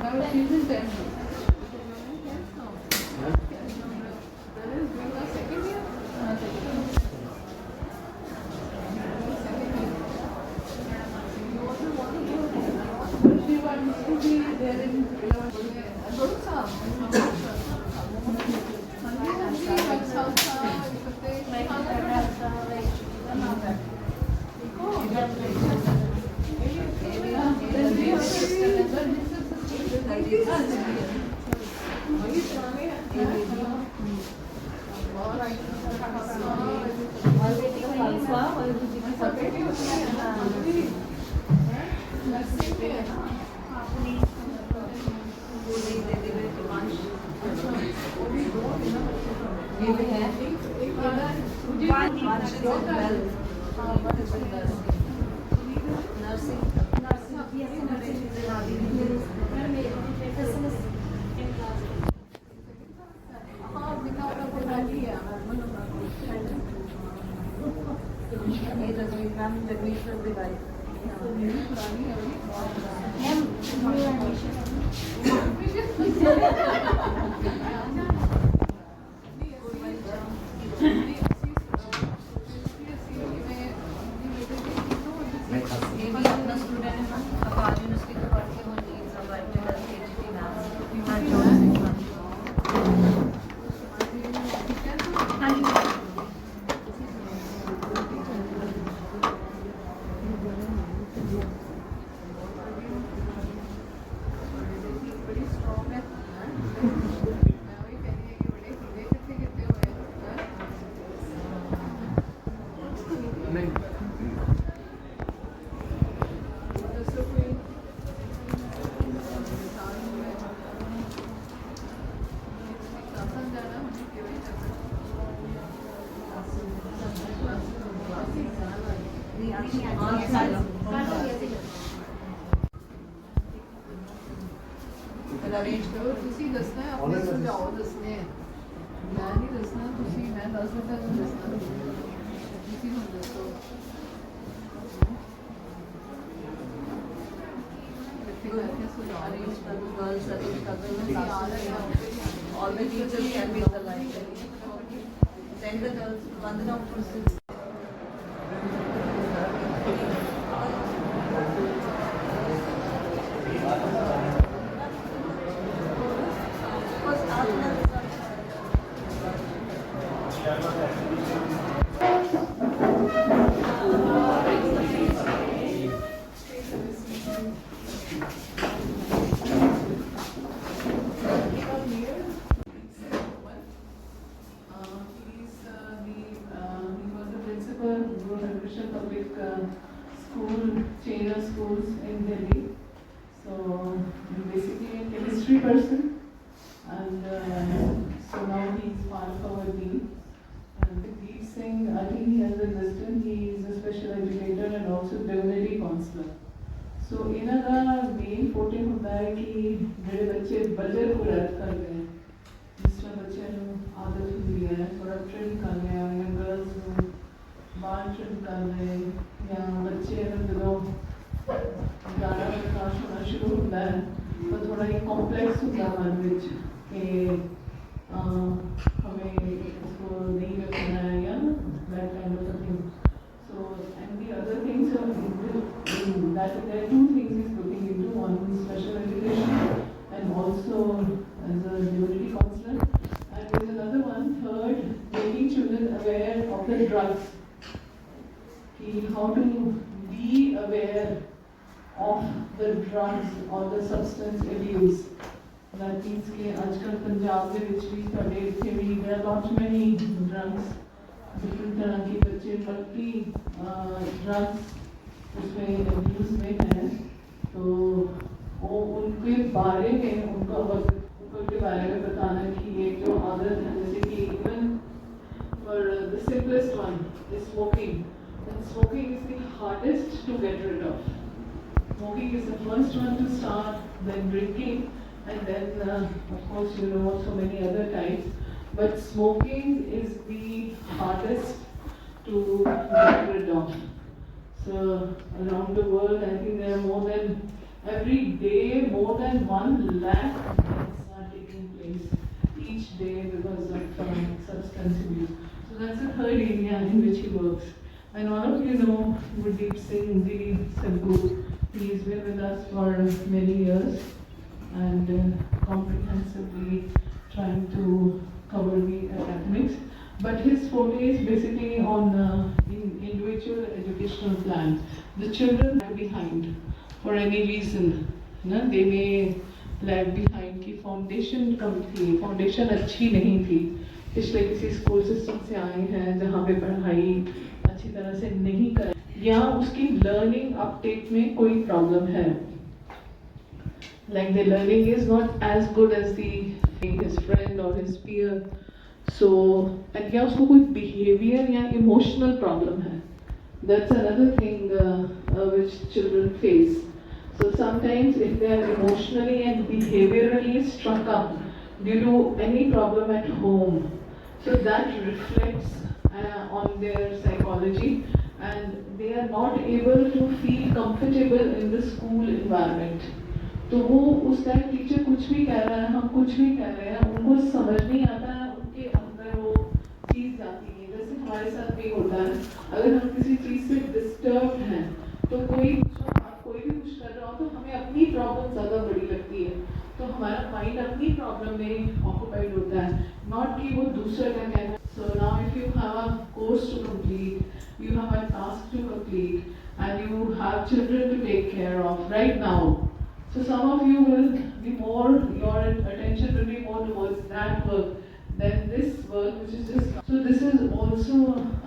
she's in 10th. Second year? She wants to be there in Every day, more than 1 lakh deaths are taking place each day because of substance abuse. So that's the third area in which he works. And all of you know Gurdeep Singh Ji Sadhguru. He's been with us for many years and comprehensively trying to cover the academics. But his forte is basically on individual educational plan. The children lag behind for any reason. ना they may lag behind कि foundation कम थी, foundation अच्छी नहीं थी, पिछले किसी school system से आए हैं जहाँ पे पढ़ाई अच्छी तरह से नहीं कर, या उसकी लर्निंग अपटेक में कोई प्रॉब्लम है, like the learning is not as good as his friend or his peer. So and या उसको कोई behavior या emotional problem है. That's another thing which children face. So sometimes if they are emotionally and behaviorally struck up due to any problem at home, so that reflects on their psychology and they are not able to feel comfortable in the school environment. तो वो उस time teacher कुछ भी कह रहा है, हम कुछ भी कह रहे हैं, उनको समझ नहीं आता है, उनके अंदर वो चीज़ जाती है. जैसे हमारे साथ भी होता है, अगर हम किसी चीज़ से डिस्टर्ब हैं तो कोई भी कुछ कर रहा हो तो हमें अपनी प्रॉब्लम ज़्यादा बड़ी लगती है, तो हमारा माइंड अपनी प्रॉब्लम में ऑक्यूपाइड होता है, नॉट कि वो दूसरे का कहना. So now if you have a course to complete, you have a task to complete and you have children to take care of right now. So some of you will be more, your attention will be more towards that work than this work which is just. So this is also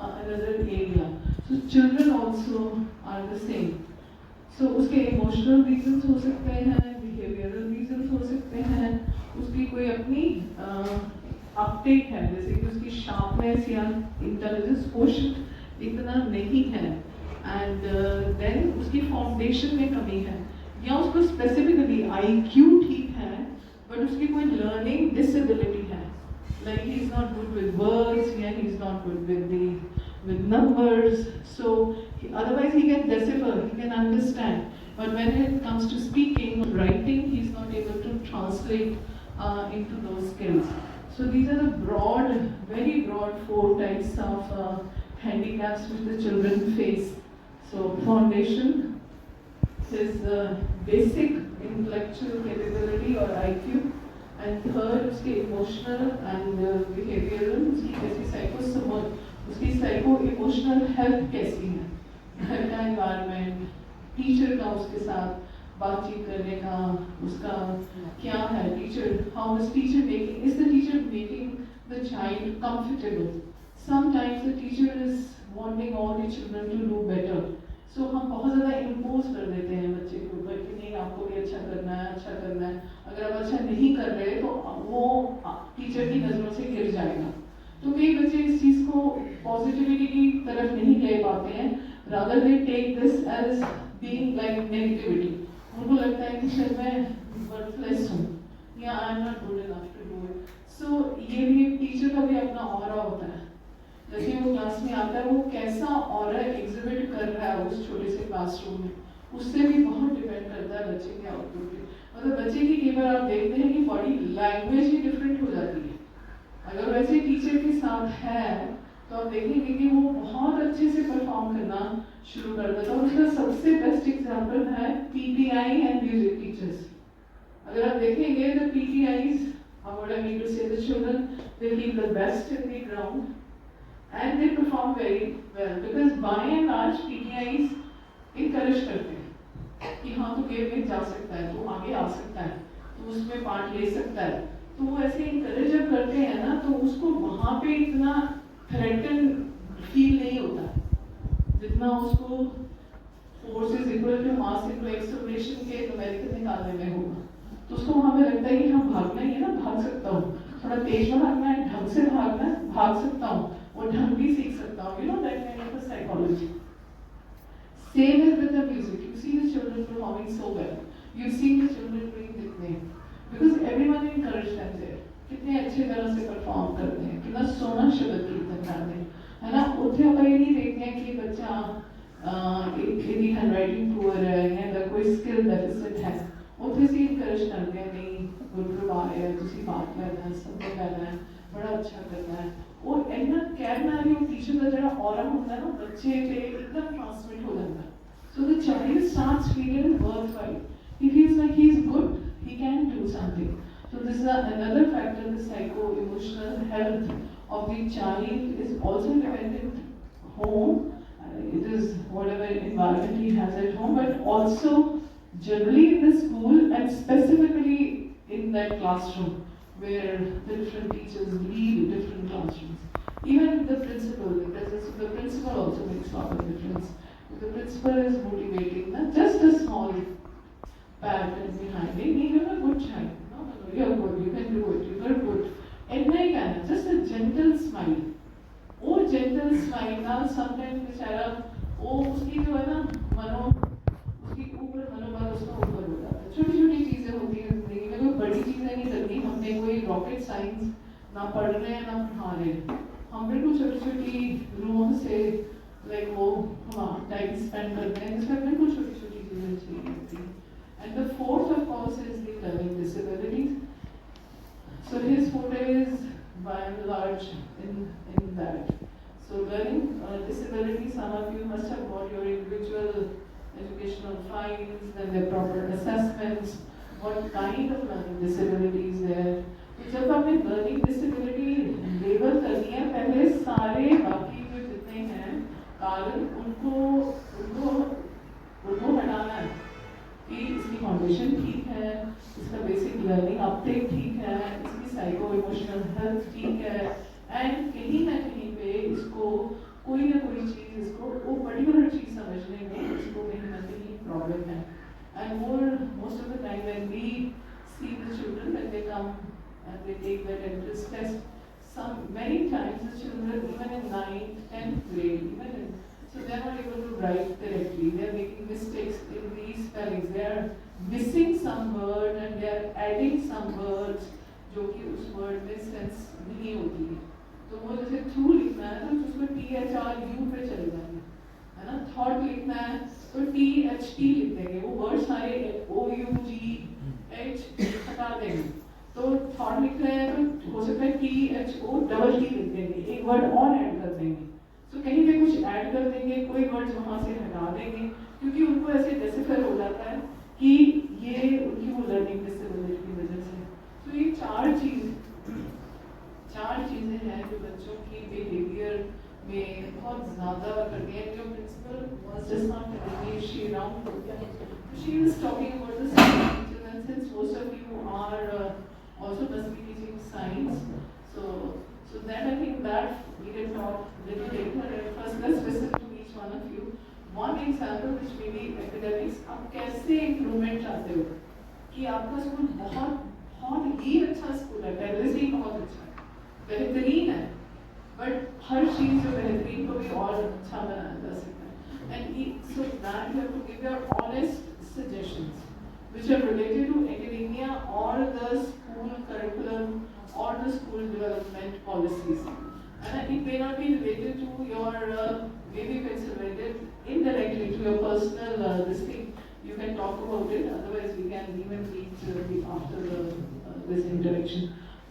another area. So children also are the same. So उसके emotional reasons हो सकते हैं, behavioral reasons हो सकते हैं, उसकी कोई अपनी uptake है, जैसे कि उसकी sharpness या intelligence quotient इतना नहीं है, and then उसकी foundation में कमी है, या उसको specifically IQ ठीक है, but उसकी कोई learning disability है, like he is not good with words, या he is not good with numbers, so otherwise he can decipher, he can understand, but when it comes to speaking or writing, he is not able to translate into those skills. So these are the broad, very broad 4 types of handicaps which the children face. So foundation is basic intellectual capability or IQ, and third उसके emotional and behavioral, उसकी कैसी उसकी psycho emotional health कैसी है, घर का environment, teacher का उसके साथ बातचीत करने का उसका क्या है, teacher how is teacher making, is the teacher making the child comfortable. Sometimes the teacher is wanting all the children to do better, so हम बहुत ज़्यादा इम्पोज कर देते हैं बच्चे के ऊपर कि नहीं आपको भी अच्छा करना है, अच्छा करना है, अगर आप अच्छा नहीं कर रहे तो वो टीचर की नज़रों से गिर जाएगा. तो कई बच्चे इस चीज़ को पॉजिटिविटी की तरफ नहीं ले पाते हैं, rather they take this as being like negativity. उनको लगता है कि शायद मैं वर्थलेस हूँ या I am not good enough to do it. So ये भी एक टीचर का भी अपना ऑरा होता है, जैसे वो क्लास में आता है वो कैसा ऑरा एग्जिबिट कर रहा है उस छोटे से क्लासरूम में, उससे भी बहुत डिपेंड करता है बच्चे के आउटपुट पे. मतलब बच्चे की कई बार आप देखते हैं कि बॉडी लैंग्वेज ही डिफरेंट हो जाती है. अगर वैसे टीचर के साथ है तो आप देखेंगे कि वो बहुत अच्छे से परफॉर्म करना शुरू कर देता है. और उसका सबसे बेस्ट एग्जांपल है पीटीआई एंड म्यूजिक टीचर्स. अगर आप देखेंगे तो PTI's, what I mean to say, the children, they feel the best in the ground and they perform very well because by and large PTIs encourage करते हैं कि हाँ तो गेम में जा सकता है, तो आगे आ सकता है, तो उसमें पार्ट ले सकता है. तो वो ऐसे इंकरेज जब करते हैं ना तो उसको वहाँ पे इतना थ्रेटन फील नहीं होता जितना उसको force is equal to mass equal acceleration के न्यूमेरिकल निकालने में होगा. तो उसको वहाँ पे लगता है कि हाँ भागना ही है ना, भाग सकता हूँ, थोड़ा तेज भागना है, ढंग से भागना है, भाग सकता हूँ और ढंग भी सीख सकता हूँ. You know that kind of psychology. Same as with the music. You see the children performing so well. You see the children doing nickname. Because everyone encouraged them there. कितने अच्छे तरह से परफॉर्म करते हैं, कितना सोना शब्द कीर्तन करते हैं, है ना. उठे पर ये नहीं देखते हैं कि बच्चा ਇਹਦੀ ਹੈਂਡਰਾਈਟਿੰਗ ਪੂਅਰ ਹੈ ਜਾਂ ਇਹਦਾ ਕੋਈ ਸਕਿੱਲ ਡੈਫਿਸਿਟ ਹੈ, ਉੱਥੇ ਅਸੀਂ ਇਨਕਰੇਜ ਕਰਦੇ ਹਾਂ, ਨਹੀਂ ਗੁਰਪੁਰਬ ਆ ਰਿਹਾ, ਤੁਸੀਂ ਪਾਠ ਕਰਨਾ, ਸਭ ਕਰਨਾ, ਬੜਾ ਅੱਛਾ ਕਰਨਾ ਹੈ। ਉਹ ਇੰਨਾ ਕਹਿਣ ਨਾਲ ਹੀ ਉਹ ਟੀਚਰ ਦਾ ਜਿਹੜਾ ਔਰਾ ਹੁੰਦਾ ਨਾ ਬੱਚੇ ਤੇ ਇੱਕਦਮ ਟ੍ਰਾਂਸਮਿਟ ਹੋ ਜਾਂਦਾ। So the child starts feeling worthwhile. He feels like he is good, he can do something. So this is another factor, the psycho-emotional health of the child is also dependent home. It is whatever environment he has at home, but also generally in the school and specifically in that classroom where the different teachers lead different classrooms. Even the principal, because the principal also makes a lot of difference. The principal is motivating, not just a small pat behind it, even a good child. No, you're good, you can do it, you're good. And like just a gentle smile. Oh, gentle smile. Now sometimes बेचारा वो उसकी जो है ना मनो उसकी ऊपर मनोबल उसका ऊपर हो जाता है। छोटी छोटी चीजें होती हैं जिंदगी में, कोई बड़ी चीजें नहीं करनी। हमने कोई रॉकेट साइंस ना पढ़ रहे हैं ना पढ़ा रहे हैं, हम बिल्कुल छोटी छोटी रूम से लाइक वो हम टाइम स्पेंड करते हैं जिसमें बिल्कुल छोटी छोटी चीजें चाहिए होती हैं। And the fourth of course is the learning disabilities. So his forte is by and large in that. So learning disability, some of you must have got your individual educational files, then their proper assessments, what kind of learning disability is there. तो जब आपने learning disability label करनी है, पहले सारे बाकी जो जितने हैं कारण उनको हटाना है कि इसकी फाउंडेशन ठीक है, इसका बेसिक लर्निंग अपटेक ठीक है, इसकी साइको इमोशनल हेल्थ ठीक है, एंड कहीं ना कहीं पे इसको कोई ना कोई चीज़ इसको वो पर्टिकुलर चीज़ समझने में इसको कहीं ना कहीं प्रॉब्लम है. And most of the time when we see the children when they come and they take that entrance test, many times the children even in 9th 10th grade so they are not able to write correctly, they are making mistakes in these spellings, they are missing some word and they are adding some words जो कि उस word में sense नहीं होती है. तो वो जैसे through लिखना है तो उसमें THRU पे चले जाएंगे, है ना. thought लिखना है तो THT लिख देंगे, वो word सारे OUGH हटा देंगे. तो थॉट लिख रहे हैं तो हो सकता है THOT लिख देंगे, एक वर्ड और ऐड कर देंगे. तो कहीं पे कुछ ऐड कर देंगे, कोई वर्ड वहां से हटा देंगे, क्योंकि उनको ऐसे डेसिफर हो जाता है कि ये उनकी वो लर्निंग डिसेबिलिटी की वजह से. तो ये चार चीजें हैं जो बच्चों की बिहेवियर में बहुत ज्यादा करती हैं. जो principal was just not telling me, she round हो गया, she was talking about the teachers and since most of you are also must be teaching science, so then I think that we can talk little later. And first let's listen to each one of you. One example which may be academics, आप कैसे improvement चाहते हो कि आपका school बहुत ही अच्छा school है, पहले से ही बहुत अच्छा है, बेहतरीन है, बट हर चीज़ जो बेहतरीन को भी और अच्छा बनाया जा सकता है. And so that you have to give your honest suggestions which are related to academia or the school curriculum or the school development policies. And it may not be related to your, maybe if it's related indirectly to your personal this thing, you can talk about it, otherwise we can even meet after this interaction.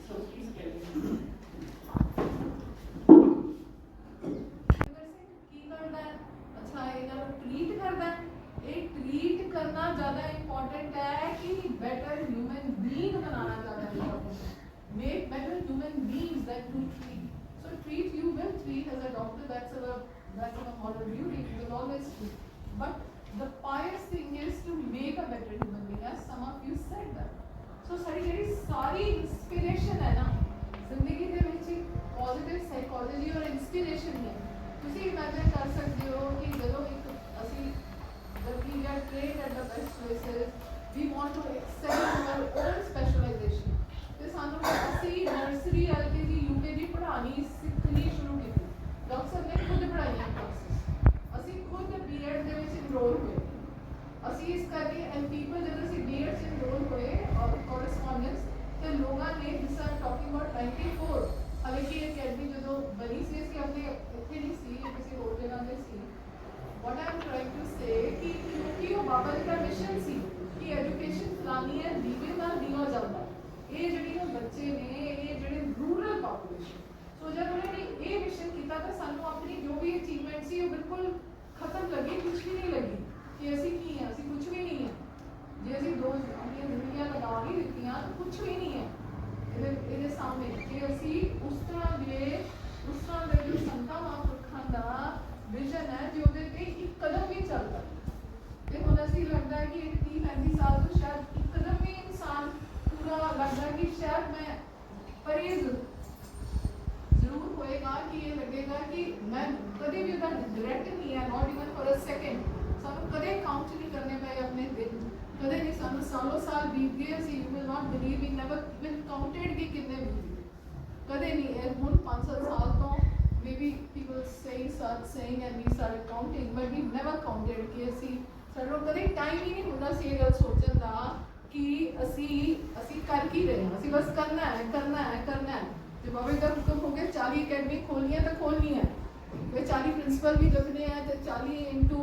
So please Kelly. Treat करना ज़्यादा important है कि better human being बनाना ज़्यादा important है. Make better human beings that you treat. So treat you will treat as a doctor, that's our moral duty, we will always treat. But the pious thing is to make a better human being, as some of you said that. So सारी inspiration है ना जिंदगी ਦੇ ਵਿੱਚ positive psychology और inspiration है. ਤੁਸੀਂ ਇਮੇजिन कर सकते हो कि ਜਦੋਂ ਇੱਕ ਅਸੀਂ we are trained at the best places, we want to excel in our own specialization. ਤੇ ਸਾਨੂੰ ਅਸੀਂ ਨਰਸਰੀ LKG UKG ਪੜ੍ਹਾਣੀ ਸਿੱਖਣੀ ਸ਼ੁਰੂ ਕੀਤੀ. ਡਾਕਟਰ ਨੇ ਖੁਦ ਪੜ੍ਹਾਈਆਂ ਕਲਾਸਿਸ, ਅਸੀਂ ਖੁਦ B.Ed ਦੇ ਵਿੱਚ ਇਨਰੋਲ ਹੋਏ. ਅਸੀਂ ਇਸ ਕਰਕੇ ਐਂਡ ਪੀਪਲ ਜਦੋਂ ਅਸੀਂ B.Ed 'ਚ ਇਨਰੋਲ ਹੋਏ ਔਰ ਕੋਰਸਪੋਂਡੈਂਸ ਤੇ ਲੋਕਾਂ ਨੇ ਦਿਸ ਆਰ ਟਾਕਿੰਗ ਅਬਾਊਟ 94, ਹਾਲਾਂਕਿ ਇਹ ਅਕੈਡਮੀ ਜਦੋਂ ਬਣੀ ਸੀ ਅਸੀਂ ਆਪਣੇ ਇੱਥੇ ਨਹੀਂ ਸੀ, ਕਿਸੇ ਹੋਰ ਜਗ੍ਹਾ ਤੇ ਸੀ. What I am ਦੀਵੇ ਨਾਲ ਦੀਵਾ ਜਲਦਾ। ਇਹ ਜਿਹੜੀਆਂ ਬੱਚੇ ਨੇ, ਇਹ ਜਿਹੜੇ ਰੂਰਲ ਪਾਪੂਲੇਸ਼ਨ, ਸੋ ਜਦ ਉਹਨਾਂ ਨੇ ਇਹ ਵਿਸ਼ਨ ਕੀਤਾ ਤਾਂ ਸਾਨੂੰ ਆਪਣੀ ਜੋ ਵੀ ਅਚੀਵਮੈਂਟ ਸੀ ਉਹ ਬਿਲਕੁਲ ਖਤਮ ਲੱਗੀ, ਕੁਝ ਵੀ ਨਹੀਂ ਲੱਗੀ ਕਿ ਅਸੀਂ ਕੀ ਹਾਂ, ਅਸੀਂ ਕੁਝ ਵੀ ਨਹੀਂ ਹੈ। ਜੇ ਅਸੀਂ ਦੋ ਆਪਣੀਆਂ ਜ਼ਿੰਦਗੀਆਂ ਲਗਾ ਵੀ ਦਿੱਤੀਆਂ ਤਾਂ ਕੁਝ ਵੀ ਨਹੀਂ ਹੈ ਇਹਦੇ ਸਾਹਮਣੇ। ਕਿ ਅਸੀਂ ਉਸ ਤਰ੍ਹਾਂ ਦੇ ਜੋ ਸੰਤਾਂ ਮਹਾਂਪੁਰਖਾਂ ਦਾ ਵਿਜ਼ਨ ਹੈ ਜੇ ਉਹਦੇ ਤੇ ਇੱਕ ਕਦਮ ਵੀ ਚੱਲਦਾ। ਤੇ ਹੁਣ ਅਸੀਂ ਲੱਗਦਾ ਹੈ ਕਿ 30-35 ਸਾਲ ਤੋਂ ਸ਼ਾਇਦ ਇੱਕ ਕਦਮ ਵੀ ਇਨਸਾਨ ਪੂਰਾ ਲੱਗਦਾ ਕਿ ਸ਼ਾਇਦ ਮੈਂ ਪਰਹੇਜ਼ ਜ਼ਰੂਰ ਹੋਏਗਾ ਕਿ ਇਹ ਲੱਗੇਗਾ ਕਿ ਮੈਂ ਕਦੇ ਵੀ ਉਹਦਾ ਡਾਇਰੈਕਟ ਨਹੀਂ ਹੈ, ਨॉट ਇਵਨ ਫॉर ਅ ਸੈਕਿੰਡ। ਸਾਨੂੰ ਕਦੇ ਕਾਊਂਟ ਨਹੀਂ ਕਰਨੇ ਪਏ ਆਪਣੇ ਦਿਨ, ਕਦੇ ਨਹੀਂ। ਸਾਨੂੰ ਸਾਲੋਂ ਸਾਲ ਬੀਤ ਗਏ, ਅਸੀਂ you will not believe, we never been counted ਕਿ ਕਿੰਨੇ ਬੀਤ ਗਏ, ਕਦੇ ਨਹੀਂ। ਇਹ ਹੁਣ 5-7 ਸਾਲ ਤੋਂ maybe people saying and we started counting, but we never counted ਕਿ ਅਸੀਂ ਸਾਡੇ ਕੋਲ ਕਦੇ ਟਾਈਮ ਹੀ ਨਹੀਂ ਹੁੰਦਾ ਸੀ ਇਹ ਗੱਲ ਸੋਚਣ ਦਾ ਕਿ ਅਸੀਂ ਕਰ ਕੀ ਰਹੇ ਹਾਂ। ਅਸੀਂ ਬਸ ਕਰਨਾ ਹੈ। ਤੇ ਬਾਬਾ ਜੀ ਦਾ ਹੁਕਮ ਹੋ ਗਿਆ 40 ਅਕੈਡਮੀ ਖੋਲ੍ਹਣੀਆਂ ਤਾਂ ਖੋਲ੍ਹਣੀਆਂ, ਤੇ 40 ਪ੍ਰਿੰਸੀਪਲ ਵੀ ਲੱਭਣੇ ਆ, ਤੇ 40 ਇੰਟੂ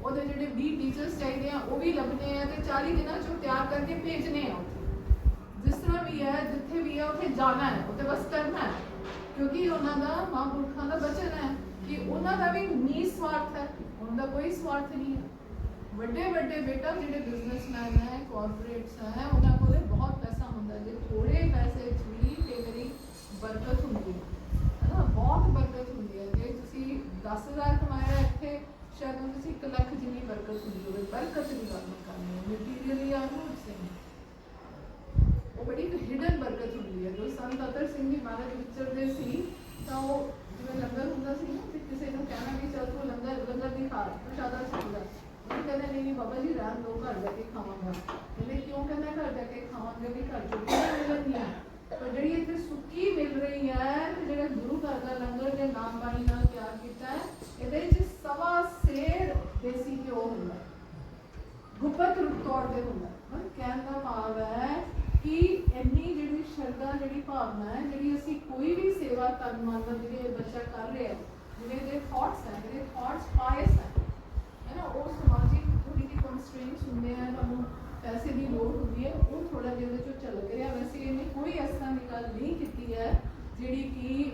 ਉਹਦੇ ਜਿਹੜੇ 20 ਟੀਚਰਸ ਚਾਹੀਦੇ ਆ ਉਹ ਵੀ ਲੱਭਣੇ ਆ, ਤੇ 40 ਦਿਨਾਂ 'ਚੋਂ ਤਿਆਰ ਕਰਕੇ ਭੇਜਣੇ ਆ ਉੱਥੇ। ਜਿਸ ਤਰ੍ਹਾਂ ਵੀ ਹੈ, ਜਿੱਥੇ ਵੀ ਹੈ ਉੱਥੇ ਜਾਣਾ ਹੈ, ਉੱਥੇ ਬਸ ਕਰਨਾ ਹੈ, ਕਿਉਂਕਿ ਉਹਨਾਂ ਦਾ ਮਹਾਂਪੁਰਖਾਂ ਦਾ ਬਚਨ ਹੈ ਕਿ ਉਹਨਾਂ ਦਾ ਵੀ ਨਿਸਵਾਰਥ ਹੈ, ਉਹਨਾਂ ਦਾ ਕੋਈ ਸਵਾਰਥ ਨਹੀਂ ਹੈ। ਵੱਡੇ ਬੇਟਾ ਜਿਹੜੇ ਬਿਜ਼ਨਸਮੈਨ ਹੈ, ਕਾਰਪੋਰੇਟਸ ਹੈ, ਉਹਨਾਂ ਕੋਲ ਬਹੁਤ ਪੈਸਾ ਹੁੰਦਾ, ਜੇ ਥੋੜੇ ਪੈਸੇ 'ਚ ਵੀ ਕਈ ਵਾਰੀ ਬਰਕਤ ਹੁੰਦੀ ਹੈ ਨਾ, ਬਹੁਤ ਬਰਕਤ ਹੁੰਦੀ ਹੈ। ਜੇ ਤੁਸੀਂ 10,000 ਕਮਾਇਆ ਇੱਥੇ, ਸ਼ਾਇਦ ਉਹਦੇ 'ਚ 1 ਲੱਖ ਜਿੰਨੀ ਬਰਕਤ ਹੁੰਦੀ ਹੋਵੇ। ਬਰਕਤ ਦੀ ਗੱਲ ਨਹੀਂ ਕਰਨੀ ਹੈ, ਮਟੀਰੀਅਲੀ ਆਰ ਨੋਟ ਸੇਮ, ਉਹ ਬੜੀ ਹਿਡਨ ਬਰਕਤ ਹੁੰਦੀ ਹੈ। ਜੋ ਸੰਤ ਅਤਰ ਸਿੰਘ ਜੀ ਮਹਾਰਾਜ ਵਿਚਰਦੇ ਸੀ ਤਾਂ ਉਹ ਜਿਵੇਂ ਲੰਗਰ ਹੁੰਦਾ ਸੀ ਨਾ, ਤੇ ਕਿਸੇ ਨੂੰ ਕਹਿਣਾ ਕਿ ਚੱਲ ਤੂੰ ਲੰਗਰ ਦੀ ਖਾ, ਪ੍ਰਸ਼ਾਦਾ ਛਕਦਾ, ਉਹ ਕਹਿੰਦਾ ਨਹੀਂ ਬਾਬਾ ਜੀ ਰਹਿਣ ਦਿਓ, ਘਰ ਜਾ ਕੇ ਖਾਵਾਂਗਾ। ਕਹਿੰਦੇ ਕਿਉਂ? ਕਹਿੰਦਾ ਘਰ ਜਾ ਕੇ ਖਾਵਾਂਗੇ ਵੀ ਘਰ ਚੋਂ ਮਿਲਣਗੀਆਂ, ਪਰ ਜਿਹੜੀ ਇੱਥੇ ਸੁੱਕੀ ਮਿਲ ਰਹੀ ਹੈ, ਤੇ ਜਿਹੜਾ ਗੁਰੂ ਘਰ ਦਾ ਲੰਗਰ ਦੇ ਨਾਮ ਬਾਣੀ ਨਾਲ ਤਿਆਰ ਕੀਤਾ ਹੈ, ਇਹਦੇ 'ਚ 1.25 ਸੇਰ ਦੇਸੀ ਘਿਓ ਹੁੰਦਾ, ਗੁਪਤ ਰੂਪ ਤੌਰ 'ਤੇ ਹੁੰਦਾ। ਕਹਿਣ ਦਾ ਭਾਵ ਹੈ ਕਿ ਇੰਨੀ ਜਿਹੜੀ ਸ਼ਰਧਾ, ਜਿਹੜੀ ਭਾਵਨਾ ਹੈ, ਜਿਹੜੀ ਅਸੀਂ ਕੋਈ ਵੀ ਸੇਵਾ ਤਨ ਮਨ ਨਾਲ ਜਿਹੜੇ ਬੱਚਾ ਕਰ ਰਿਹਾ, ਜਿਹੜੇ ਇਹਦੇ ਥਾਟਸ ਹੈ, ਜਿਹੜੇ ਥਾਟਸ ਪਾਇਸ ਹੈ ਨਾ, ਉਹ ਸਮਾਜਿਕ ਥੋੜੀ ਜਿਹੀ ਕੰਸਟ੍ਰੇਨਟਸ ਹੁੰਦੇ ਆ, ਤੁਹਾਨੂੰ ਪੈਸੇ ਦੀ ਲੋੜ ਹੁੰਦੀ ਹੈ, ਉਹ ਥੋੜਾ ਜਿਹੇ ਇਹਦੇ 'ਚੋਂ ਝਲਕ ਰਿਹਾ। ਵੈਸੇ ਇਹਨੇ ਕੋਈ ਇਸ ਤਰ੍ਹਾਂ ਦੀ ਗੱਲ ਨਹੀਂ ਕੀਤੀ ਹੈ ਜਿਹੜੀ ਕਿ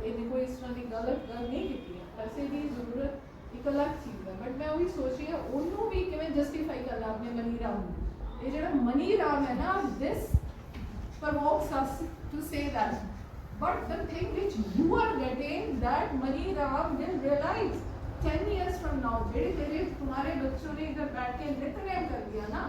ਇਹਨੇ ਕੋਈ ਇਸ ਤਰ੍ਹਾਂ ਦੀ ਗਲਤ ਗੱਲ ਨਹੀਂ ਕੀਤੀ ਹੈ। ਪੈਸੇ ਦੀ ਜ਼ਰੂਰਤ ਇੱਕ ਅਲੱਗ ਚੀਜ਼ ਹੈ, ਬਟ ਮੈਂ ਉਹੀ ਸੋਚ ਰਹੀ ਹਾਂ ਉਹਨੂੰ ਵੀ ਕਿਵੇਂ ਜਸਟੀਫਾਈ ਕਰਨਾ ਆਪਣੇ ਮਨੀ ਰਾਮ ਨੂੰ। ਇਹ ਜਿਹੜਾ ਮਨੀ ਰਾਮ ਹੈ ਨਾ, this provokes us to say that, but the thing which you are getting, that Mani Ram will realize 10 years from now, जेड़े तुम्हारे बच्चों ने इधर बैठ के नित्यनेम कर दिया ना,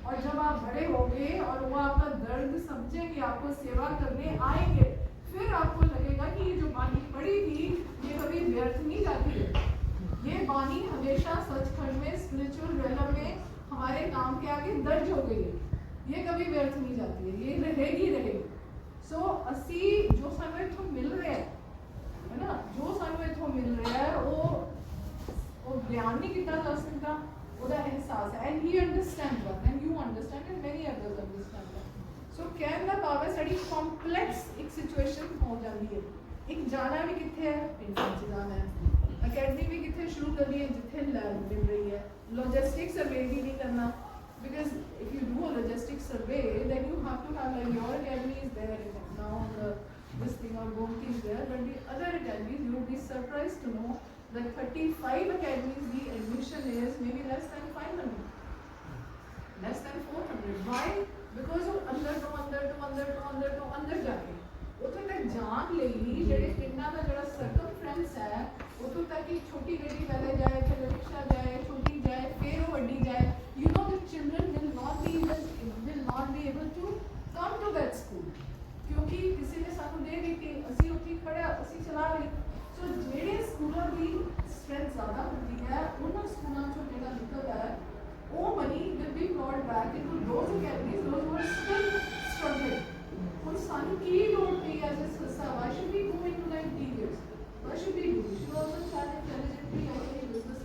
और जब आप बड़े होगे और वो आपका दर्द समझेंगे, आपको सेवा करने आएंगे, फिर आपको लगेगा कि ये जो बानी पड़ी थी ये कभी व्यर्थ नहीं जाती है। ये बानी हमेशा सचखंड में, स्पिरिचुअल रेलम में हमारे काम के आगे दर्ज हो गई है, ये कभी व्यर्थ नहीं जाती है, ये रहेगी। सो असी जो सानू इथों मिल रहा है ना, जो सानू इथों मिल रहा है वो बयान नहीं किया जा सकता, ਉਹਦਾ एहसास है, and he understands that, and you understand, and many others understand that. So ਕਹਿਣ ਦਾ ਭਾਵ ਹੈ ਸਾਡੀ ਕੰਪਲੈਕਸ ਇੱਕ ਸਿਚੁਏਸ਼ਨ ਹੋ ਜਾਂਦੀ ਹੈ। ਇੱਕ ਜਾਣਾ ਵੀ ਕਿੱਥੇ ਹੈ, ਪਿੰਡਾਂ 'ਚ ਜਾਣਾ ਹੈ, ਅਕੈਡਮੀ ਵੀ ਕਿੱਥੇ ਸ਼ੁਰੂ ਕਰਨੀ ਹੈ, ਜਿੱਥੇ ਲੈਬ ਮਿਲ ਰਹੀ ਹੈ। ਲੌਜਿਸਟਿਕ ਸਰਵੇ ਵੀ ਨਹੀਂ ਕਰਨਾ, because if you do a logistic survey, then you have to have, like, your academy is there now, this thing or Gomti is there, but the other academies, you will be surprised to know that 35 academies the admission is maybe less than 500, less than 400. Why? Because of अंदर जाके ਉੱਥੇ ਤੱਕ ਜਾਣ ਲਈ ਜਿਹੜੇ ਪਿੰਡਾਂ ਦਾ ਜਿਹੜਾ ਸਰਕਮਫਰੈਂਸ ਹੈ, ਉੱਥੋਂ ਤੱਕ ਇੱਕ ਛੋਟੀ ਗੱਡੀ ਪਹਿਲੇ ਜਾਏ, ਫਿਰ ਰਿਕਸ਼ਾ ਜਾਏ, ਛੋਟੀ ਜਾਏ, ਫਿਰ ਉਹ ਵੱਡੀ ਜਾਏ। You know the children will not be able to come to that school, ਕਿਉਂਕਿ ਕਿਸੇ ਨੇ ਸਾਨੂੰ ਦੇ ਦਿੱਤੀ, ਅਸੀਂ ਉੱਥੇ ਖੜਿਆ, ਅਸੀਂ ਚਲਾ ਲਈ। ਸੋ ਜਿਹੜੇ ਸਕੂਲਾਂ ਦੀ ਸਟਰੈਂਥ ਜ਼ਿਆਦਾ ਹੁੰਦੀ ਹੈ, ਉਹਨਾਂ ਸਕੂਲਾਂ 'ਚੋਂ ਜਿਹੜਾ ਨਿਕਲਦਾ ਹੈ, ਉਹ money will be brought back into those academies, those who are still struggling. ਹੁਣ ਸਾਨੂੰ ਕੀ ਲੋੜ ਪਈ ਐਜ਼ ਅ ਸੰਸਥਾ? Why should we go into that periods? What should we do? We should also start intelligently, I think, business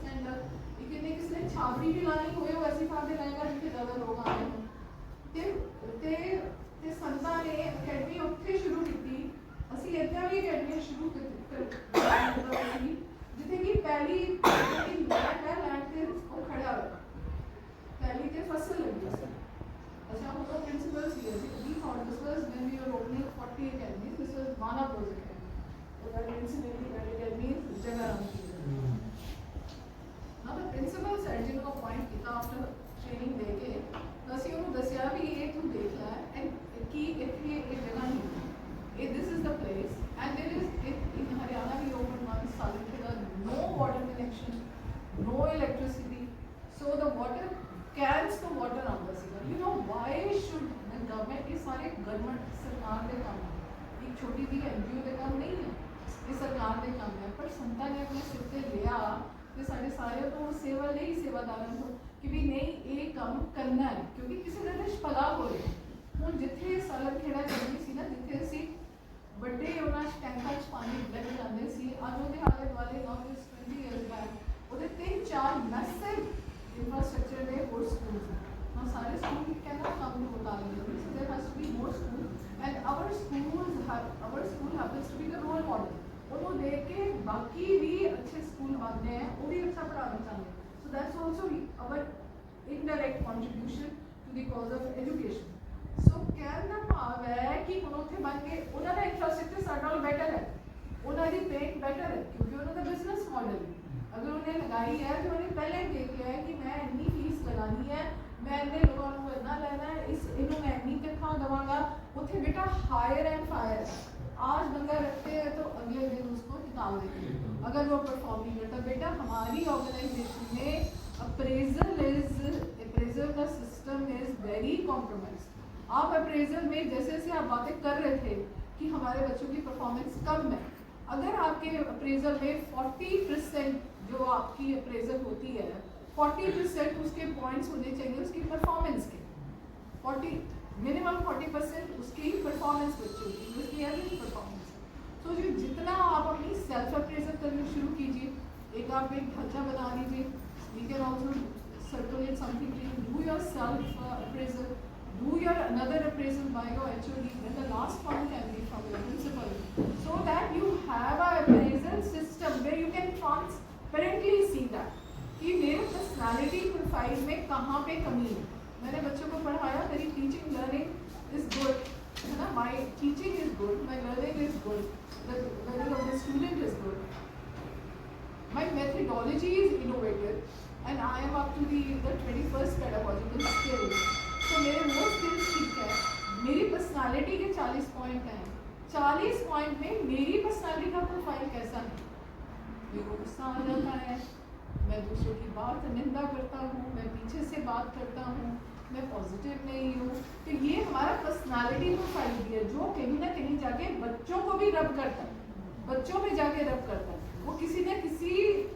principals here, we thought this was when we were opening 40 academies, this was one of those academies. So that incidentally, that academy is Jagaram. Now the principal said, जिनको appoint किया after training देके, तो उसी उन्होंने दसिया भी ये तू देख ला, and कि इतनी एक जगह नहीं, this is the place, and there is in Haryana we opened one Salaksheda, no water connection, no electricity, so the water cans the water आंदा सीगा. You know why should the government, ये सारे government सरकार के काम है, एक छोटी सी NGO के काम नहीं है, ये सरकार के काम है. पर संता ने अपने सिर पे लिया कि सारे तो सेवा नहीं सेवादारां को कि भी नहीं ये काम करना है, क्योंकि किसी ने निष्फला हो रहे हूँ जिथे सालनखेड़ा करनी सी ना, जिथे असी बड़े उन्हें टैंकर पानी लग जाते सी, आज वो आले दुआले नॉट जस्ट 20 years back ਉਹਦੇ 3-4 मैसिव infrastructure में और schools हैं. Now सारे schools cannot come to Uttarakhand, so there has to be more schools, and our school happens to be the role model. उनको देख के बाकी भी अच्छे स्कूल बनने हैं, वो भी अच्छा पढ़ाना चाहते हैं. So that's also our indirect contribution to the cause of education. So कहने का भाव है कि उन्होंने बन के उन्होंने इंफ्रास्ट्रक्चर साढ़े नाल बेटर है, उन्होंने पेट बेटर है, क्योंकि उन्होंने बिजनेस मॉडल अगर उन्हें लगाई है तो उन्हें पहले देख लिया है कि मैं इतनी फीस लगानी है, मैं इतने लोगों को इतना लेना है, इस इन्हों मैं इतनी तनख्वाह दवांगा. उत्थे बेटा हायर एंड फायर, आज बंदा रखते हैं तो अगले दिन उसको निकाल देते हैं अगर वो परफॉर्म नहीं करता. बेटा हमारी ऑर्गेनाइजेशन में अप्रेजल का सिस्टम इज वेरी कॉम्प्रोमाइज. आप अप्रेजल में जैसे जैसे आप बातें कर रहे थे कि हमारे बच्चों की परफॉर्मेंस कम है, अगर आपके अप्रेजल में 40% जो आपकी अप्रेजल होती है 40% उसके पॉइंट्स होने चाहिए उसकी परफॉर्मेंस के, 40 मिनिमम 40% उसकी परफॉर्मेंस बच्चों की, उसकी एवरेज परफॉर्मेंस. तो जो जितना आप अपनी सेल्फ अप्रेजल करना शुरू कीजिए, एक आप एक ढांचा बना लीजिए. We can also circulate something to do your self appraisal, do your another appraisal by your HOD, then the last one can be from your principal, so that you have a appraisal system where you can transparently see that कि मेरे personality profile में कहाँ पे कमी है. मैंने बच्चों को पढ़ाया, मेरी टीचिंग लर्निंग इज गुड है ना, my teaching is good, my learning is good, the learning of the student is good, my methodology is innovative, and I am up to the 21st pedagogical skills. तो मेरे वो skills ठीक है, मेरी personality के 40 point हैं, 40 point में मेरी पर्सनालिटी का प्रोफाइल कैसा है, मेरे को गुस्सा आ जाता है, मैं दूसरों की बात निंदा करता हूँ, मैं पीछे से बात करता हूँ, मैं पॉजिटिव नहीं हूँ. तो ये हमारा पर्सनालिटी प्रोफाइल भी है जो कहीं ना कहीं जाके बच्चों को भी रब करता है, बच्चों में जाके रब करता है, वो किसी न किसी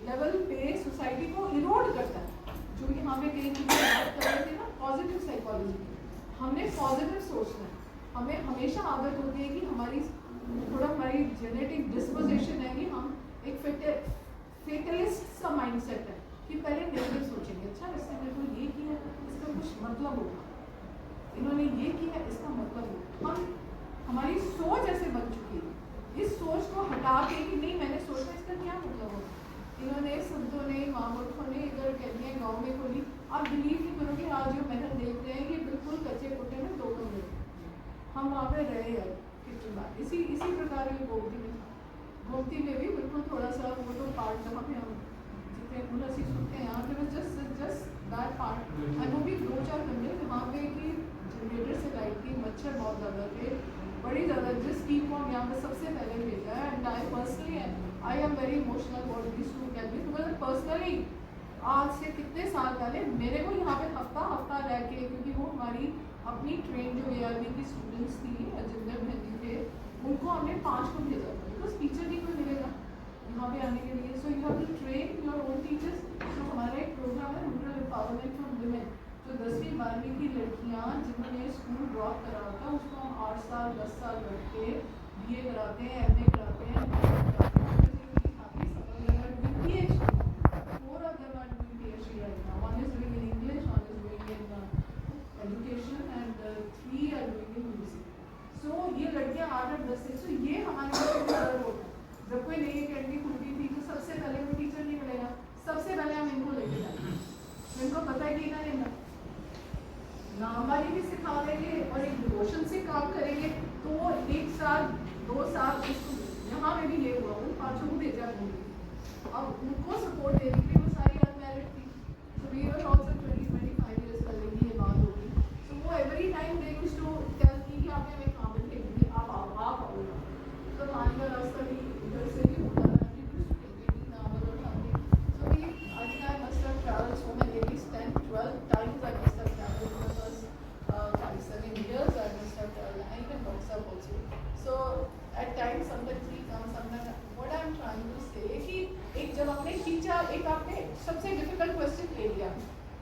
लेवल पे सोसाइटी को इरोड करता है. जो यहाँ पे कहीं बात कर रहे थे ना पॉजिटिव साइकोलॉजी की, हमने पॉजिटिव सोचना है. हमें हमेशा आदत होती है कि हमारी थोड़ा हमारी जेनेटिक डिस्पोजिशन है कि हम एक फेटलिस्ट सा माइंडसेट है कि पहले नेगेटिव सोचेंगे, अच्छा इसने मेरे को ये किया इसका कुछ मतलब होगा, इन्होंने ये किया इसका मतलब होगा. हम हमारी सोच ऐसे बन चुकी है, इस सोच को हटा के कि नहीं मैंने सोचा इसका क्या मतलब होगा. इन्होंने संतों ने महापुरुषों ने इधर अकेडमियाँ गाँव में खोली, आप बिलीव नहीं करोगे आज जो महल देख रहे हैं कि बिल्कुल कच्चे कोटे में 2 कमरे हम वहाँ पे रहे हैं कितनी बार. इसी प्रकार की गोमती में भी बिल्कुल थोड़ा सा वो तो पार्ट जहाँ पे हम जितने उन्नसी सुनते हैं यहाँ पे जस्ट दैट पार्ट, एंड वो भी 2-4 कमरे जहाँ पे कि जनरेटर से लाइट थी, मच्छर बहुत ज़्यादा थे, बड़ी ज़्यादा, जिस टीम को हम यहाँ पे सबसे पहले भेजा है. And I personally I am very emotional about this to academy, because personally आज से कितने साल पहले मेरे को यहाँ पे हफ्ता रह के, क्योंकि वो हमारी अपनी ट्रेन जो ARV की स्टूडेंट्स थी अजिंदर मेहंदी थे, उनको हमने 5 को भेजा था बिकॉज टीचर नहीं कोई मिलेगा यहाँ पे आने के लिए. So you have to train your own teachers. तो हमारा एक प्रोग्राम है रूरल एम्पावरमेंट फॉर वुमेन, जो 10वीं-12वीं की लड़कियाँ जिन्होंने स्कूल ड्रॉप करा होता है उसको हम 8 साल 10 साल रख के BA कराते हैं, MA कराते हैं, ये लड़कियां 8-10 से, तो ये हमारे होता है. जब कोई नई अकेडमी खुलती थी तो सबसे पहले वो टीचर नहीं मिलेगा, सबसे पहले हम इनको लेके जाएंगे. इनको पता है कि ना हमारी भी सिखा देंगे और एक डिवोशन से काम करेंगे तो वो 1 साल 2 साल उसको यहाँ में भी ये हुआ उन 5 को भेजा घूमने। अब उनको सपोर्ट देने के लिए वो सारी अनमैरिड थी, so we were also 20-25 years पहले ये बात होगी। So वो every time they used to tell me कि आप हमें कहाँ पे भेजेंगे, आप आओ ना। तो आने का रास्ता भी इधर से ही होता था, we used to take it in our family। So we, I think I must have traveled so many, at least 10-12 times I must have traveled in the first 5-7 years I must have traveled, and even WhatsApp also। So at times sometimes we come, sometimes what I am trying to say कि एक जब आपने खींचा, एक आपने सबसे difficult question ले लिया,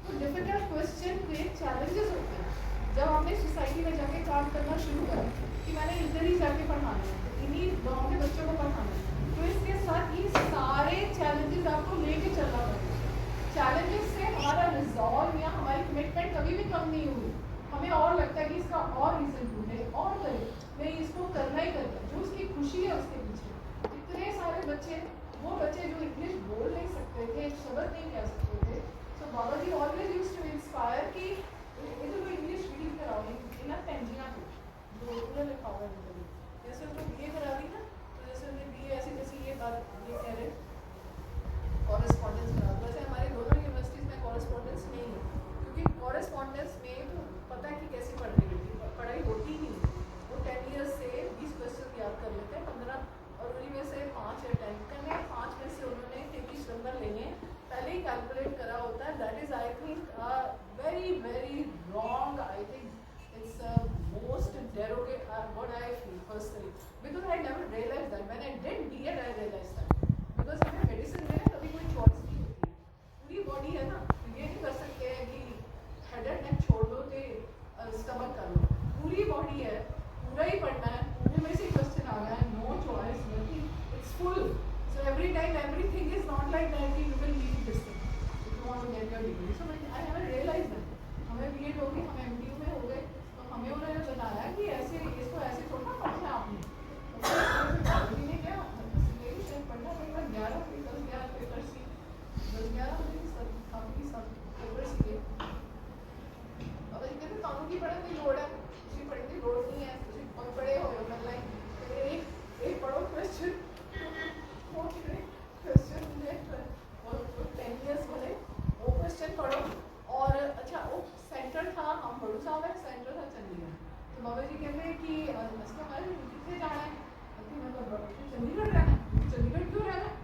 तो डिफिकल्ट क्वेश्चन के चैलेंजेस होते हैं। जब आपने सोसाइटी में जाके काम करना शुरू करा कि मैंने इधर ही जाके पढ़ाना है, इन्हीं गाँव के बच्चों को पढ़ाना है, तो इसके साथ ये सारे चैलेंजेस आपको लेके चलना पड़ेगा। चैलेंजेस से हमारा रिजॉल्व या हमारी कमिटमेंट कभी भी कम नहीं हुई। हमें और लगता है कि इसका और रीज़न ढूंढे और करे, नहीं इसको करना ही करना, जो उसकी खुशी है उसके पीछे। इतने सारे बच्चे, वो बच्चे जो इंग्लिश बोल नहीं सकते थे, शब्द नहीं कह सकते थे, तो बाबा जी ऑलवेज यूज्ड टू इंस्पायर कि इधर को इंग्लिश रीड कराओ, इन पेंजिया को जो पूरा लिखा हुआ है। जैसे उनको बीए करा दी ना, तो जैसे उन्हें बीए ऐसी जैसे ये बात ये कह रहे कॉरेस्पॉन्डेंस करा, वैसे हमारे दोनों यूनिवर्सिटीज़ में कॉरेस्पॉन्डेंस नहीं है, क्योंकि कॉरेस्पॉन्डेंस में तो पता है कि कैसी पढ़ाई होती ही नहीं। वो 10 ईयर्स से 20 क्वेश्चन याद कर लेते हैं, 15, और उन्हीं में से 5 अटेम्प्ट करने, 5 में से उन्होंने 33 नंबर लेने पहले ही कैलकुलेट करा होता है। That is I think very very wrong. I think it's most derogate what I feel personally, because I never realized that when I did B.Ed I realized that, because हमें medicine में कभी कोई choice नहीं होती, पूरी body है ना, ये नहीं कर सकते हैं कि हेड एंड नेक छोड़ दो तो स्टमक कर लो, पूरी बॉडी है, पूरा ही पढ़ना है, पूरे में से क्वेश्चन आ गया है, no choice nothing, it's full. So every time everything is not like that कि you will leave this thing if you want to get your degree. So I never realize that. हमें B.Ed हो गई, हम MDU में हो गए, हमें उन्होंने बताया कि ऐसे इसको ऐसे छोड़ना पड़ता है आपने, नहीं क्या पढ़ना पड़ेगा। 11 पेपर 11 पेपर सी 10-11 सब काफ़ी सब पेपर सीखे। अब ये कहते कानून की पढ़ने की लोड़ है, उसी पढ़ने की लोड़ नहीं है, उसी बहुत बड़े हो मतलब एक पढ़ो क्वेश्चन और 10 ईयर्स वाले वो क्वेश्चन पढ़ो। और अच्छा वो सेंटर था, हम बड़ू साहब है, सेंटर था चंडीगढ़, तो बाबा जी कहते हैं कि हमारे कितने जाना है, मतलब चंडीगढ़ रहना है, चंडीगढ़ क्यों रहना है,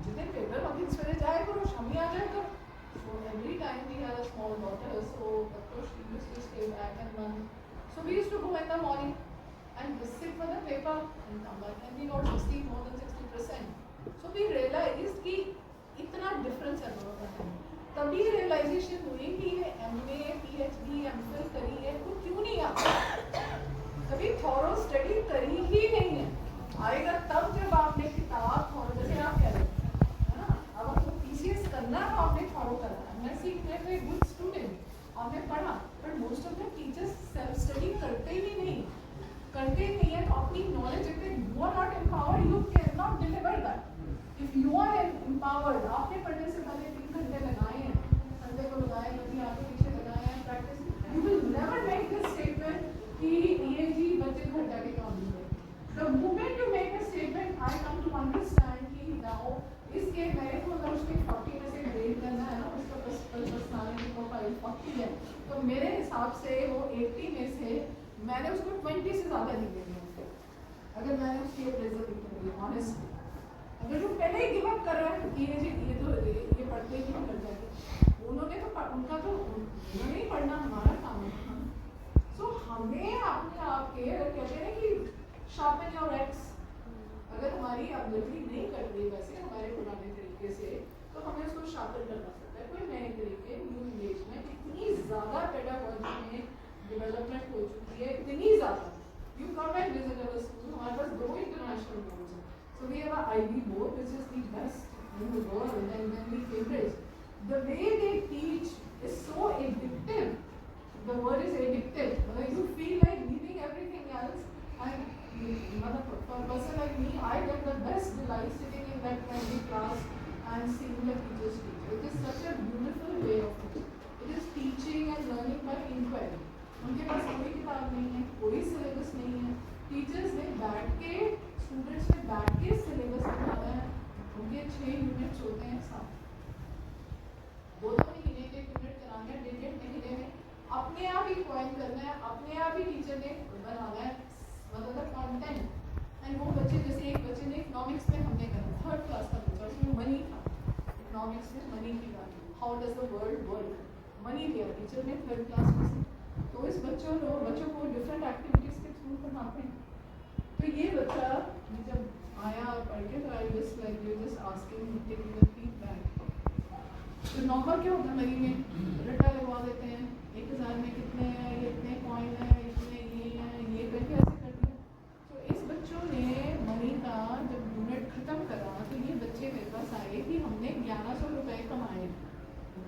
जितने पेपर बाकी सवेरे जाए करो, शामी आ जाए करो। So every time we had a small daughter, so of course we used to stay back and run. So we used to go in the morning and sit for the paper and come back, and we got 60, more than 60%. So we realized कि इतना difference है दोनों का। तभी realisation हुई कि ये MA, PhD, MPhil करी है तो क्यों नहीं आता, कभी थॉरो स्टडी करी ही नहीं है। आएगा तब जब आपने किताब थॉरो, जैसे आप कह रहे हैं ना, अब आपको PCS करना है तो आपने थॉरो करना है। मैं सीखने में गुड स्टूडेंट, आपने पढ़ा, but most of the teachers self study करते ही नहीं है, तो अपनी knowledge you are not empowered, you can not deliver that. If you are empowered, आपने पढ़ने से पहले 3 घंटे लगाए हैं, संडे को लगाए, कभी आगे पीछे लगाए हैं practice, you will never make this statement कि ये जी बच्चे घर जाके काम नहीं करें। The moment you make a statement I come to understand कि नाउ इसके मेरे को अगर उसके 40 में से ग्रेड करना है ना, उसका पर्सनालिटी प्रोफाइल 40 है, तो मेरे हिसाब से वो 80 में से मैंने उसको 20 से ज़्यादा नहीं देनी, अगर मैंने उसकी अप्रेजल लिखी ऑनेस्टली। अगर जो पहले ही गिव अप कर रहा है कि ये तो ये पढ़ते ही नहीं कर जाएंगे, उन्होंने तो उनका तो उन्होंने ही पढ़ना हमारा काम है। सो हमें अपने आप के, अगर कहते हैं कि शार्पन योर एक्स, अगर हमारी एबिलिटी नहीं कर रही वैसे हमारे पुराने तरीके से, तो हमें उसको शार्पन करना पड़ता है। कोई नए तरीके, न्यू इंग्लिश में इतनी ज़्यादा पेडागॉजी में डेवलपमेंट हो चुकी है, इतनी ज़्यादा। You come and visit our school, हमारे पास 2 इंटरनेशनल बोर्ड्स हैं। So we have a IB board, which is the best in the world, and then we Cambridge. The way they teach is so addictive. The word is addictive. You feel like leaving everything else, and for a person like me, I get the best delight sitting in that primary class and seeing the teachers teach. It is such a beautiful way of teaching. It is teaching and learning by inquiry. उनके पास कोई syllabus नहीं है। Teachers ने बैठ के, students ने बैठ के सिलेबस बनाना है। उनके 6 यूनिट्स होते हैं साथ, 2-2 महीने के यूनिट कराने हैं, 1.5 महीने में अपने आप ही क्वाइन करना है, अपने आप ही टीचर ने बनाना है, मतलब कंटेंट। एंड वो बच्चे, जैसे एक बच्चे ने इकोनॉमिक्स में हमने करा, 3rd क्लास का बच्चा, उसमें मनी था, इकोनॉमिक्स में मनी की बात, how does the world work, money दिया टीचर ने 3rd क्लास में से। तो इस बच्चों को डिफरेंट एक्टिविटीज के थ्रू पढ़ाते हैं। तो ये बच्चा जब आया पढ़ के, तो I just like you just asking taking the feedback. तो नॉर्मल क्या होता है, मनी में रट्टा लगवा देते हैं, 1000 में कितने हैं, ये इतने कॉइन है, इतने ये हैं, ये करके ऐसे कर दिया। तो इस बच्चों ने मनी का जब यूनिट खत्म करा, तो ये बच्चे मेरे पास आए कि हमने 1100 रुपये कमाए।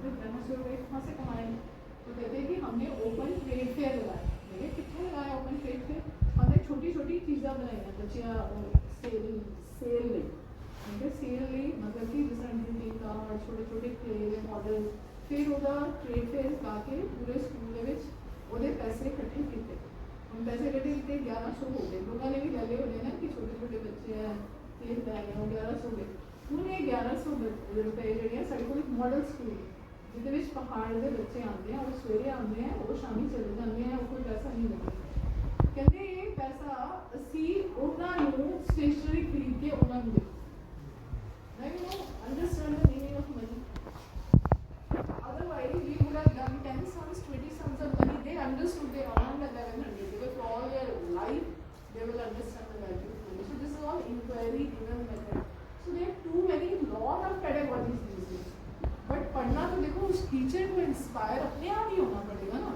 1100 रुपये कहाँ से कमाए? तो कहते हैं कि हमने ओपन ट्रेड फेयर लगाया। मैंने कितने लगाया ओपन ट्रेड फेयर? हमने छोटी छोटी चीज़ें बनाई हैं, बच्चियाँ सेल ली, सेल ली, मतलब कि जैसे का छोटे छोटे क्ले मॉडल, फिर ਉਹਦਾ ट्रेड फेयर ला के पूरे स्कूल ਦੇ ਵਿੱਚ ਉਹਦੇ पैसे इकट्ठे किए। हम पैसे इकट्ठे किए, 1100 हो गए। लोगों ने भी ले ले होने ना कि छोटे छोटे बच्चे हैं, ये लै गए, 1100 हो गए। ਹੁਣ ਇਹ 1100 रुपए ਜਿਹੜੀਆਂ ਸਾਡੇ ਕੋਲ मॉडल स्कूल ਜਿਹਦੇ ਵਿੱਚ ਪਹਾੜ ਦੇ ਬੱਚੇ ਆਉਂਦੇ ਆ, ਉਹ ਸਵੇਰੇ ਆਉਂਦੇ ਆ, ਉਹ ਸ਼ਾਮੀ ਚਲੇ ਜਾਂਦੇ ਆ, ਉਹ ਕੋਈ ਪੈਸਾ ਨਹੀਂ ਲੱਗਦਾ। ਕਹਿੰਦੇ ਇਹ ਪੈਸਾ ਅਸੀਂ ਉਹਨਾਂ ਨੂੰ ਸਟੇਸ਼ਨਰੀ ਖਰੀਦ ਕੇ ਉਹਨਾਂ ਨੂੰ ਦੇ। Now you know, understand the meaning of money. Otherwise, we would have done 10 sums, 20 sums of money. They understood, they earned 1100 because for all their life, they will understand the value of money. So this is all inquiry driven method. So there are too many, lot of pedagogies these days. But पढ़ना तो देखो उस teacher को inspire अपने आप ही होना पड़ेगा ना।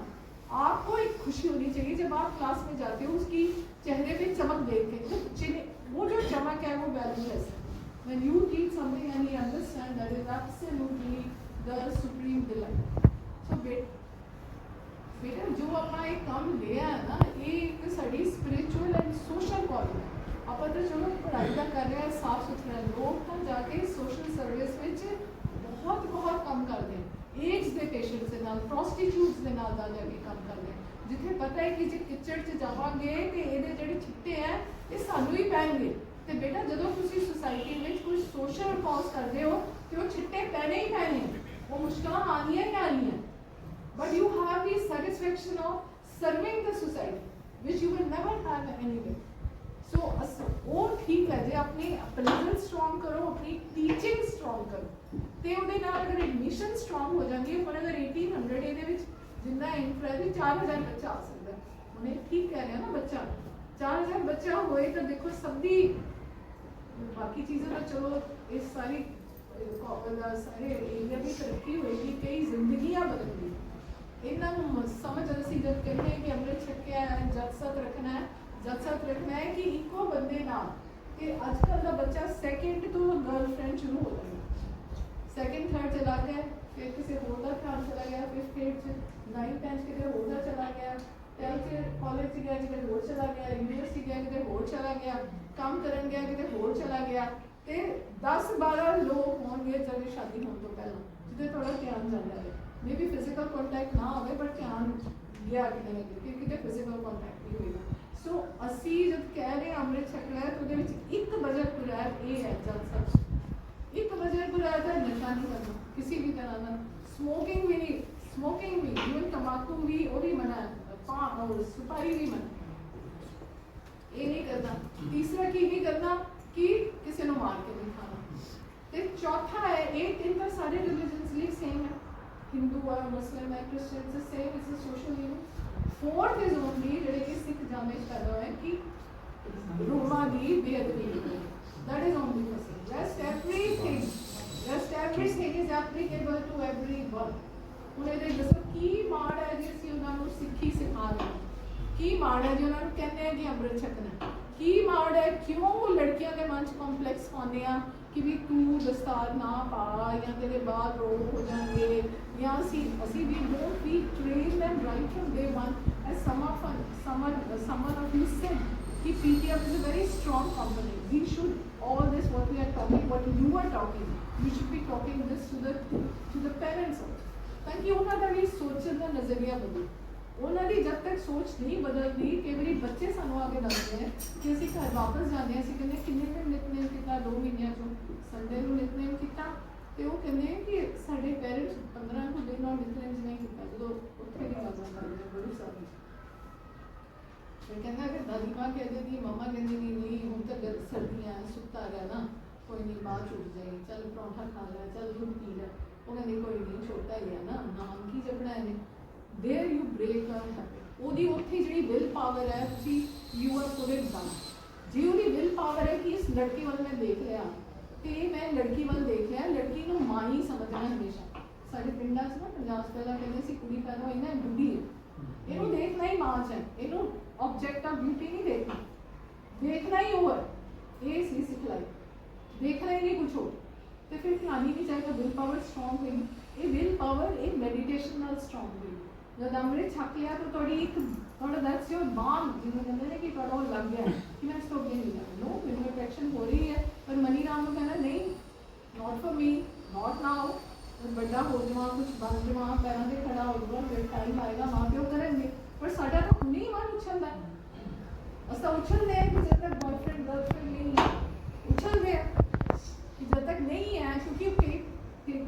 आपको एक खुशी होनी चाहिए जब आप क्लास में जाते हो, उसकी चेहरे पे चमक देख के, वो जो चमक है वो वैल्यूलेस है। When you teach something and you understand, that is absolutely the supreme delight. So बेटा जो अपना एक काम लिया है ना, ये एक sari spiritual and social call है। आप तो चलो पढ़ाई का कर रहे हैं, साफ सुथरा, लोग तो जाके सोशल सर्विस में बहुत काम करते हैं। एड्स के पेशेंट्स के नाल, प्रोस्टिट्यूट्स के नाल जाके काम करते हैं, जिथे पता है कि जे किचड़ च जावांगे तो ये जेडे छिट्टे हैं ये सानू ही पैणगे। तो बेटा जदों तुसीं सोसाइटी में कुछ सोशल कॉज करते हो तो वो छिट्टे पैने ही पैने, वो मुश्किल आनी है आनी है। But you have the satisfaction of serving the society which you will never have anywhere. So वो ठीक है जे अपनी अप्रेजल स्ट्रॉन्ग करो, अपनी टीचिंग स्ट्रॉन्ग करो, तो ਉਹਦੇ ਨਾਲ अगर एडमिशन स्ट्रॉन्ग हो जाती है। पर अगर 1800 ਇਹਦੇ ਵਿੱਚ जिन्ना इंफ्रा भी 4000 बच्चा आ सकता है। उन्हें ठीक कह रहे हैं ना, बच्चा 4000 बच्चा होए तो देखो सबकी बाकी चीज़ें तो चलो इस सारी सारे एरिया की तरक्की होगी, कई जिंदगियां बदलगी। इन्हों समझ असी जब कहते हैं कि अमृत छकिया है, जद सत रखना है, जद सत रखना है कि इको बंदे ना कि अजकल का बच्चा सैकेंड तो गर्लफ्रेंड शुरू हो जाएगा, सैकेंड थर्ड चला गया, फिर किसी होर का ध्यान चला गया, फिर 8th 9th 10th कितने होर का चला गया, 12th कॉलेज गया कितने होर चला गया, यूनिवर्सिटी गया कितने होर चला गया, काम करन गया कितने होर चला गया। तो 10-12 लोग होंगे जब शादी होने तो पहला जिसे थोड़ा ध्यान जाता है, मे बी फिजिकल कॉन्टैक्ट ना हो बट ध्यान गया कितने फिजिकल कॉन्टैक्ट ही होगा। सो असी जब कह रहे हैं अमृत छकना है तो एक बजट बुरायत ये है, जब सब एक बजट बुरायत है नशा नहीं करना किसी भी तरह का, स्मोकिंग भी नहीं, स्मोकिंग भी इवन तम्बाकू भी वो भी मना है, पान और सुपारी भी मना, ये नहीं करना। तीसरा की नहीं करना कि किसी ने मार के नहीं खाना। तो चौथा है, ये तीन पर सारे रिलीजन्स लिए सेम है, हिंदू है, मुस्लिम है, क्रिश्चियन से same, it's a social unit. Fourth is only जेडे कि सिख जामे पैदा है कि रोमा दी बेअदबी, दैट इज ओनली मसला। Rest everything is applicable to everyone। ਹੁਣ ਇਹਦੇ ਦੱਸੋ ਕੀ ਮਾੜ ਹੈ ਜੇ ਅਸੀਂ ਉਹਨਾਂ ਨੂੰ ਸਿੱਖੀ ਸਿਖਾ ਰਹੇ ਹਾਂ, ਕੀ ਮਾੜ ਹੈ ਜੇ ਉਹਨਾਂ ਨੂੰ ਕਹਿੰਦੇ ਆ ਕਿ ਅੰਮ੍ਰਿਤ ਛਕਣਾ, ਕੀ ਮਾੜ ਹੈ ਕਿਉਂ ਲੜਕੀਆਂ ਦੇ ਮਨ 'ਚ ਕੰਪਲੈਕਸ ਪਾਉਂਦੇ ਆ ਕਿ ਵੀ ਤੂੰ ਦਸਤਾਰ ਨਾ ਪਾ ਜਾਂ ਤੇਰੇ ਬਾਲ ਰੋਗ ਹੋ ਜਾਣਗੇ, ਜਾਂ ਅਸੀਂ ਵੀ don't we train them right from day one। as someone of you said कि PTF is a very strong company, we should all this what we are talking, what you are talking, we should be talking this to the parents also, ताकि उन्होंने भी सोचने का नजरिया बदले। उन्होंने जब तक सोच नहीं बदलती, कई बार बच्चे सानू आके दसते हैं कि ਅਸੀਂ घर वापस जाते हैं, ਅਸੀਂ ਕਹਿੰਦੇ ਕਿੰਨੇ ਦਿਨ ਨਿਤਨੇਮ ਕੀਤਾ, 2 ਮਹੀਨਿਆਂ ਚੋਂ ਸੰਡੇ ਨੂੰ ਨਿਤਨੇਮ ਕੀਤਾ, ਤੇ ਉਹ ਕਹਿੰਦੇ ਕਿ ਸਾਡੇ ਪੇਰੈਂਟਸ 15 ਕੁ ਦਿਨ और ਨਿਤਨੇਮ ਨਹੀਂ ਕੀਤਾ, ਜਦੋਂ ਉੱਥੇ ਦੀ ਗੱਲ ਕਰਦੇ ਗੁਰੂ ਸਾਹਿਬ। ਫਿਰ ਕਹਿੰਦਾ ਕਿ ਦਾਦੀ ਮਾਂ ਕਹਿੰਦੀ ਨਹੀਂ, ਮੰਮਾ ਕਹਿੰਦੀ ਨਹੀਂ ਹੁਣ ਤਾਂ ਸਰਦੀਆਂ ਸੁੱਤਾ ਰਿਹਾ ਨਾ, ਕੋਈ ਨਹੀਂ ਬਾਅਦ ਚ ਉੱਠ ਜਾਏਗੀ, ਚੱਲ ਪਰੌਂਠਾ ਖਾ ਲੈ, ਚੱਲ ਦੁੱਧ ਪੀ ਲੈ, ਉਹ ਕਹਿੰਦੀ ਕੋਈ ਨਹੀਂ ਛੋਟਾ ਹੀ ਹੈ ਨਾ, ਨਾਮ ਕੀ ਜਪਣਾ ਨੇ। There you break a habit. ਉਹਦੀ ਉੱਥੇ ਜਿਹੜੀ ਵਿਲ ਪਾਵਰ ਹੈ, ਤੁਸੀਂ you are put it down. ਜੇ ਉਹਦੀ ਵਿਲ ਪਾਵਰ ਹੈ ਕਿ ਇਸ ਲੜਕੀ ਵੱਲ ਮੈਂ ਦੇਖ ਲਿਆ ਤੇ ਮੈਂ ਲੜਕੀ ਵੱਲ ਦੇਖ ਲਿਆ, ਲੜਕੀ ਨੂੰ ਮਾਂ ਹੀ ਸਮਝਣਾ ਹਮੇਸ਼ਾ। ਸਾਡੇ ਪਿੰਡਾਂ 'ਚ ਨਾ 50 ਪਹਿਲਾਂ ਕਹਿੰਦੇ ਸੀ ਕੁੜੀ ਪਹਿਲਾਂ ਇਹਨਾਂ ਬੁੱਢੀ ਹੈ, ਇਹਨੂੰ ਦੇਖਣਾ ਹੀ ਮਾਂ 'ਚ ਹੈ, ਇਹਨੂੰ ऑब्जेक्ट ऑफ ब्यूटी नहीं देखना, देखना ही ओवर, ये सी सिखलाई, देखना ही नहीं कुछ हो, तो फिर खिलानी नहीं चाहिए। विल पावर स्ट्रॉन्ग हुई, ये विल पावर एक मेडिटेशन नाल स्ट्रॉन्ग हुई। जब अमृत छक लिया तो थोड़ी एक थोड़ा दैट्स योर बाम, जिन्होंने कहते हैं कि थोड़ा वो लग गया कि मैं इसको अगे नहीं जाना, नो मेरी अट्रैक्शन हो रही है, पर मनी राम को कहना नहीं, not for me, not now, बड़ा हो जावा, कुछ बन जावा, पैरों से खड़ा हो जावा, फिर टाइम आएगा माँ प्यो करेंगे, पर साडा तो नहीं मन उछलता है, असा उछलते हैं कि जब तक बॉयफ्रेंड गर्लफ्रेंड नहीं है, उछलते हैं कि जब तक नहीं है, क्योंकि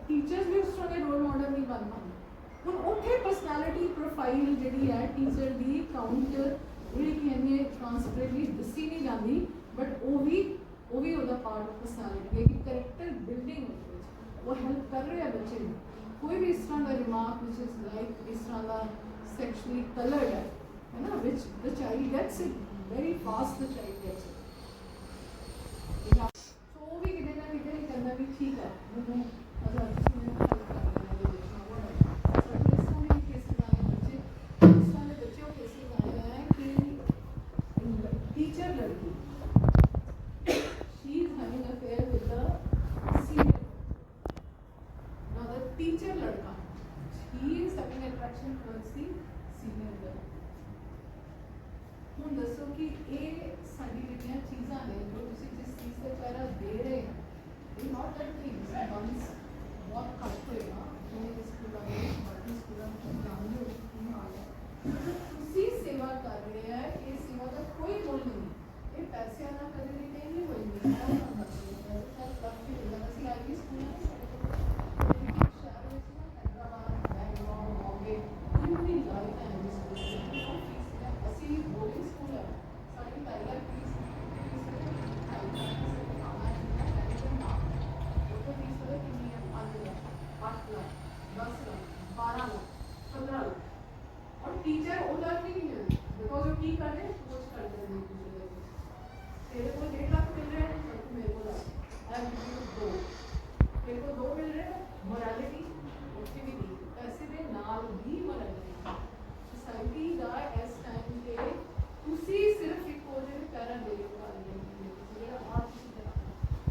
टीचर्स भी उस तरह के रोल मॉडल नहीं बन पाते। ਹੁਣ ਉੱਥੇ ਪਰਸਨੈਲਿਟੀ ਪ੍ਰੋਫਾਈਲ ਜਿਹੜੀ ਹੈ ਟੀਚਰ ਦੀ ਕਾਊਂਟ ਜਿਹੜੀ ਕਿ ਇੰਨੇ ਟ੍ਰਾਂਸਪੇਰੈਂਟਲੀ ਦੱਸੀ ਨਹੀਂ ਜਾਂਦੀ, ਬਟ ਉਹ ਵੀ ਉਹਦਾ ਪਾਰਟ ਆਫ ਪਰਸਨੈਲਿਟੀ ਹੈ ਕਿ ਕਰੈਕਟਰ ਬਿਲਡਿੰਗ ਉਹਦੇ ਵਿੱਚ ਉਹ ਹੈਲਪ ਕਰ ਰਿਹਾ ਬੱਚੇ ਨੂੰ। ਕੋਈ ਵੀ ਇਸ ਤਰ੍ਹਾਂ ਦਾ ਰਿਮਾਰਕ ਵਿਚ ਇਜ਼ ਲਾਈਕ ਇਸ ਤਰ੍ਹਾਂ ਦਾ ਸੈਕਸ਼ੁਅਲੀ ਕਲਰਡ ਹੈ ਨਾ, which the child gets it very fast, the child gets it. So ਉਹ ਵੀ ਕਿਤੇ ਨਾ ਕਿਤੇ ਨਹੀਂ ਕਹਿੰਦਾ ਵੀ ਠੀਕ ਹੈ ਮੈਨੂੰ ਅਗਰ ਤੁਸੀਂ ਮੈਨੂੰ ਹੈਲਪ ਕਰ ਰਹੇ ਹੋ ਇਹਦੇ ਵਿੱਚ ਨਾ ਸਾਡੇ ਇਸ ਤਰ੍ਹਾਂ ਦੇ ਕੇਸਿਸ ਆਏ ਬੱਚੇ, ਇਸ ਤਰ੍ਹਾਂ ਦੇ ਬੱਚੇ ਉਹ ਕੇਸਿਸ ਆਏ ਹੈ ਕਿ ਟੀਚਰ ਲੜਕੀ she is having an affair with the senior, now the teacher ladka he is having attraction towards the senior girl। ਹੁਣ ਦੱਸੋ ਕਿ ਇਹ ਸਾਡੀ ਜਿਹੜੀਆਂ ਚੀਜ਼ਾਂ ਨੇ ਜੋ ਤੁਸੀਂ ਜਿਸ ਚੀਜ਼ ਤੇ ਪਹਿਰਾ ਦੇ ਰਹੇ ਹੋ, ਇਹ ਨਾਟ ਦੈਟ ਥਿੰਗਸ ਵਨਸ ਬਹੁਤ ਘੱਟ ਹੋਏਗਾ ਇਹ ਸਕੂਲਾਂ ਵਿੱਚ ਬਾਕੀ ਸਕੂਲਾਂ ਵਿੱਚ ਜਾਣਦੇ ਹੋ ਕੀ ਹਾਲ ਹੈ। ਤੁਸੀਂ ਸੇਵਾ ਕਰ ਰਹੇ ਹੈ, ਇਹ ਸੇਵਾ ਦਾ ਕੋਈ ਮੁੱਲ ਨਹੀਂ, ਇਹ ਪੈਸਿਆਂ ਨਾਲ ਕਦੇ ਵੀ ਨਹੀਂ ਹੋਏਗੀ। ਅਸੀਂ ਆਈ ਸਕੂਲਾਂ ਸ਼ਹਿਰ ਵਿੱਚ ਨਾ ਹੈਦਰਾਬਾਦ ਬੈਂਗਲੌਰ ਬੋਂਬੇ ਕਿੰਨੀ ਲਾਈਫ ਹੈ ਇਸ ਸਕੂਲ ਅਸੀਂ ਬੋਰਡਿੰਗ ਸਕੂਲ ਹੈ, ਸਾਡੀ ਪਹਿਲਾ ਫੀਸ ਕਿੰਨੀ ਹੈ 5 ਲੱਖ 8 ਲੱਖ 10 ਲੱਖ 12 ਲੱਖ 15 ਲੱਖ और टीचर उधर नहीं मिलती बिकॉज वो की कर रहे हैं कुछ कर रहे हैं तेरे को 1.5 लाख मिल रहे हैं तो मेरे को दो, तेरे को 2 मिल रहे हैं, मोरालिटी उसकी भी दी पैसे दे नाल भी मोरालिटी सोसाइटी का इस टाइम पे उसी सिर्फ एक हो जो पैरा दे जेड़ा आप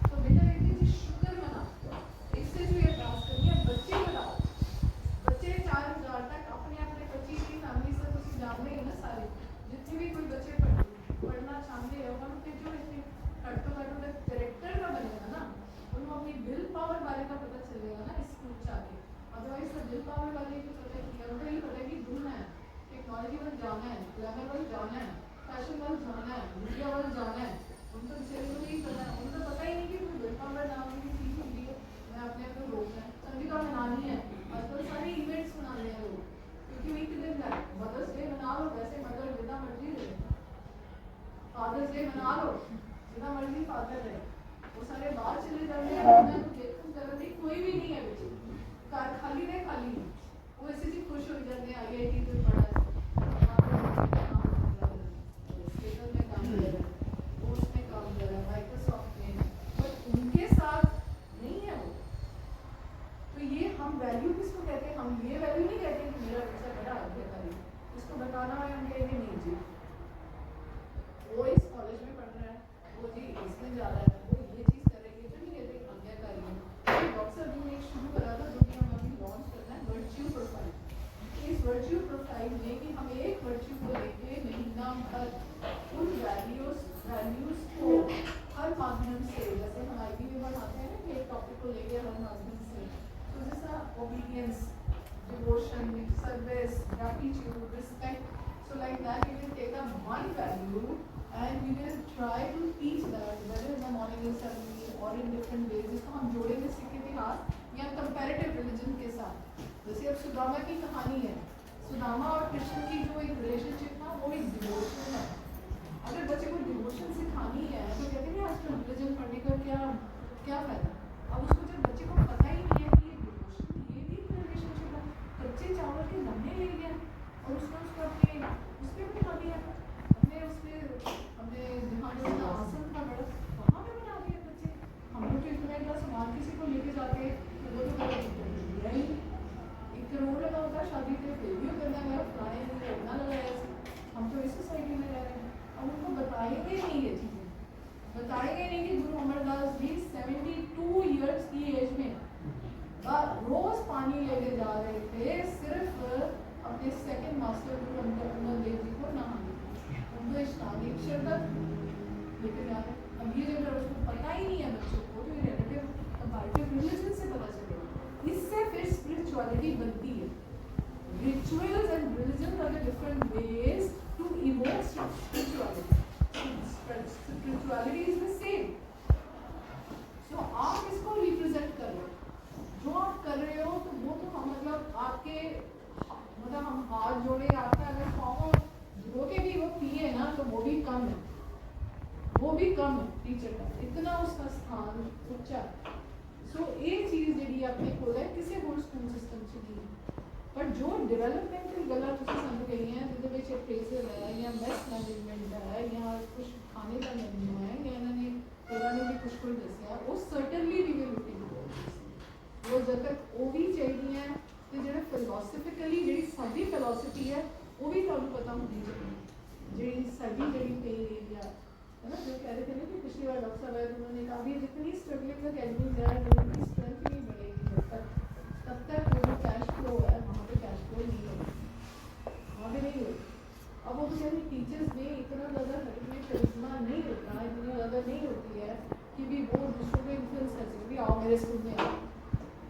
तो बेटा एक दिन शुक्र मना इससे जो ये अरदास करनी है बच्चे बताओ, बच्चे 4000 तक अपने अपने 25 की फैमिली से तुम जानते हैं ना सारे जितने भी कोई बच्चे पढ़ना चाहते हैं उन्होंने फिर जो इतने घट तो घट उनका कैरेक्टर का बनेगा ना, उन्होंने अपनी विल पावर बारे का पता चलेगा ना इस स्कूल से आके। अदरवाइज तो विल पावर वाले को पता है उनको ये पता है कि ढूंढना है, टेक्नोलॉजी वाल जाना है, ग्लैमर वाल जाना है, फैशन वाल जाना है, मीडिया वाल जाना है, उनको बेचारे को नहीं पता है, उनको पता ही नहीं कि कोई विल पावर नाम की चीज़ होती है। मैं अपने आप को रोकना है, संगीता मनानी है, आजकल सारे इवेंट्स मना रहे हैं लोग क्योंकि एक दिन है मदर्स डे मना लो, वैसे मदर जितना मर्जी रहे, फादर्स डे मना लो जितना मर्जी फादर रहे, वो सारे बाहर चले जाते हैं, देखने करने कोई भी नहीं है बच्चे, कार खाली रहे खाली नहीं, वो ऐसे ही खुश हो जाते हैं IIT कोई पढ़ा है स्टेटल में काम कर रहा है, वो उसमें काम कर रहा है माइक्रोसॉफ्ट में, बट उनके साथ नहीं है वो। तो ये हम वैल्यू किसको कहते हैं, हम ये वैल्यू नहीं कहते कि मेरा बच्चा बड़ा आज्ञाकारी, इसको बताना है हम कहेंगे नहीं जी वो इस कॉलेज में पढ़ रहा है, वो जी इसमें जा रहा है, वो ये चीज़ कर रही है, तो नहीं कहते आज्ञाकारी है। डॉक्टर साहब ने एक शुरू करा था जो कि हम अभी लॉन्च करना है वर्च्यू प्रोफाइल। इस वर्च्यू प्रोफाइल में कि हम एक वर्च्यू को लेके महीना भर उन वैल्यूज़ को हर माध्यम से, जैसे हम IB में बनाते हैं ना कि एक टॉपिक को लेके हर माध्यम से, तो जैसा obedience devotion, service, gratitude, respect. So like that, we will take up one value and we will try to teach that, whether in the morning assembly or in different ways. जिसको हम जोड़ेंगे सिख इतिहास या कंपैरेटिव रिलीजन के साथ. जैसे अब सुदामा की कहानी है, सुदामा और कृष्ण की जो एक रिलेशनशिप था वो एक डिवोशन है. अगर बच्चे को डिवोशन सिखानी है तो कहते हैं आजकल रिलीजन पढ़ने का क्या फायदा. अब उसको जब बच्चे को पता ही नहीं है कि ये डिवोशन, ये भी रिलेशनशिप है. कच्चे चावल के दाने ले गया और उसने उसको अपने उस पर बना दिया, हमने उस पर हमने जहाँ पे उसका आसन था बड़ा वहाँ पे बना दिया बच्चे. हम लोग तो इतना इतना सामान किसी को लेके जाके वो तो दिया ही 1 करोड़ लगा होता शादी पे, फिर भी वो करना गया फलाने ने इतना लगाया. हम तो इस सोसाइटी में रह रहे हैं. अब उनको बताएंगे नहीं ये चीज़ें, बताएंगे नहीं कि गुरु अमरदास जी 72 ईयर्स की एज में रोज पानी लेके जा रहे थे सिर्फ अपने सेकंड मास्टर गुरु अंगद देव जी को नहाने, उनको स्नानिक शरबत लेके जा रहे. अब ये जब उसको पता ही नहीं है बच्चों को, तो ये रिलेटिव कंपैरेटिव रिलीजन से पता चलेगा. इससे फिर स्पिरिचुअलिटी बनती है. Rituals and religion are the different ways to evoke spirituality. Spirituality is the same. So आप इसको represent कर रहे हो, जो आप कर रहे हो तो वो तो हम मतलब आपके मतलब हम हाथ जोड़े आपका अगर पाँव धो के भी वो पिए ना तो वो भी कम है, वो भी कम है टीचर का, इतना उसका स्थान ऊंचा. सो ये चीज़ जी आपने खोला है किसी होर स्कूल सिस्टम से दी. पर जो डेवलपमेंटल गला तुम समझ गई हैं जिसके अप्रेजल है या बेस्ट मैनेजमेंट है या कुछ खाने का मेन्यू है या इन्होंने ने भी कुछ दसिया वो सर्टनली वी विल लुकिंग वो जब तक वो भी चाहिए तो जो फिलोसफिकली जी साडी फिलोसफी है वो भी तुहानू पता होनी चाहिए. जी साडी जी पे एरिया है ना, जो कह रहे थे ना कि पिछली बार डॉक्टर साहब आए उन्होंने कहा भी जितनी स्ट्रगलिंग अकेडमीज है जितनी स्ट्रेंथ नहीं बढ़ेगी तब तक वो जो कैश फ्लो है वहाँ पे कैश फ्लो नहीं होगा, वहाँ पे नहीं होगा. अब वो बेचारे टीचर्स में इतना ज़्यादा में करिश्मा नहीं होता, इतनी ज़्यादा नहीं होती है कि भी वो दूसरों को इन्फ्लुएंस कर सके. भी आओ मेरे स्कूल में आओ,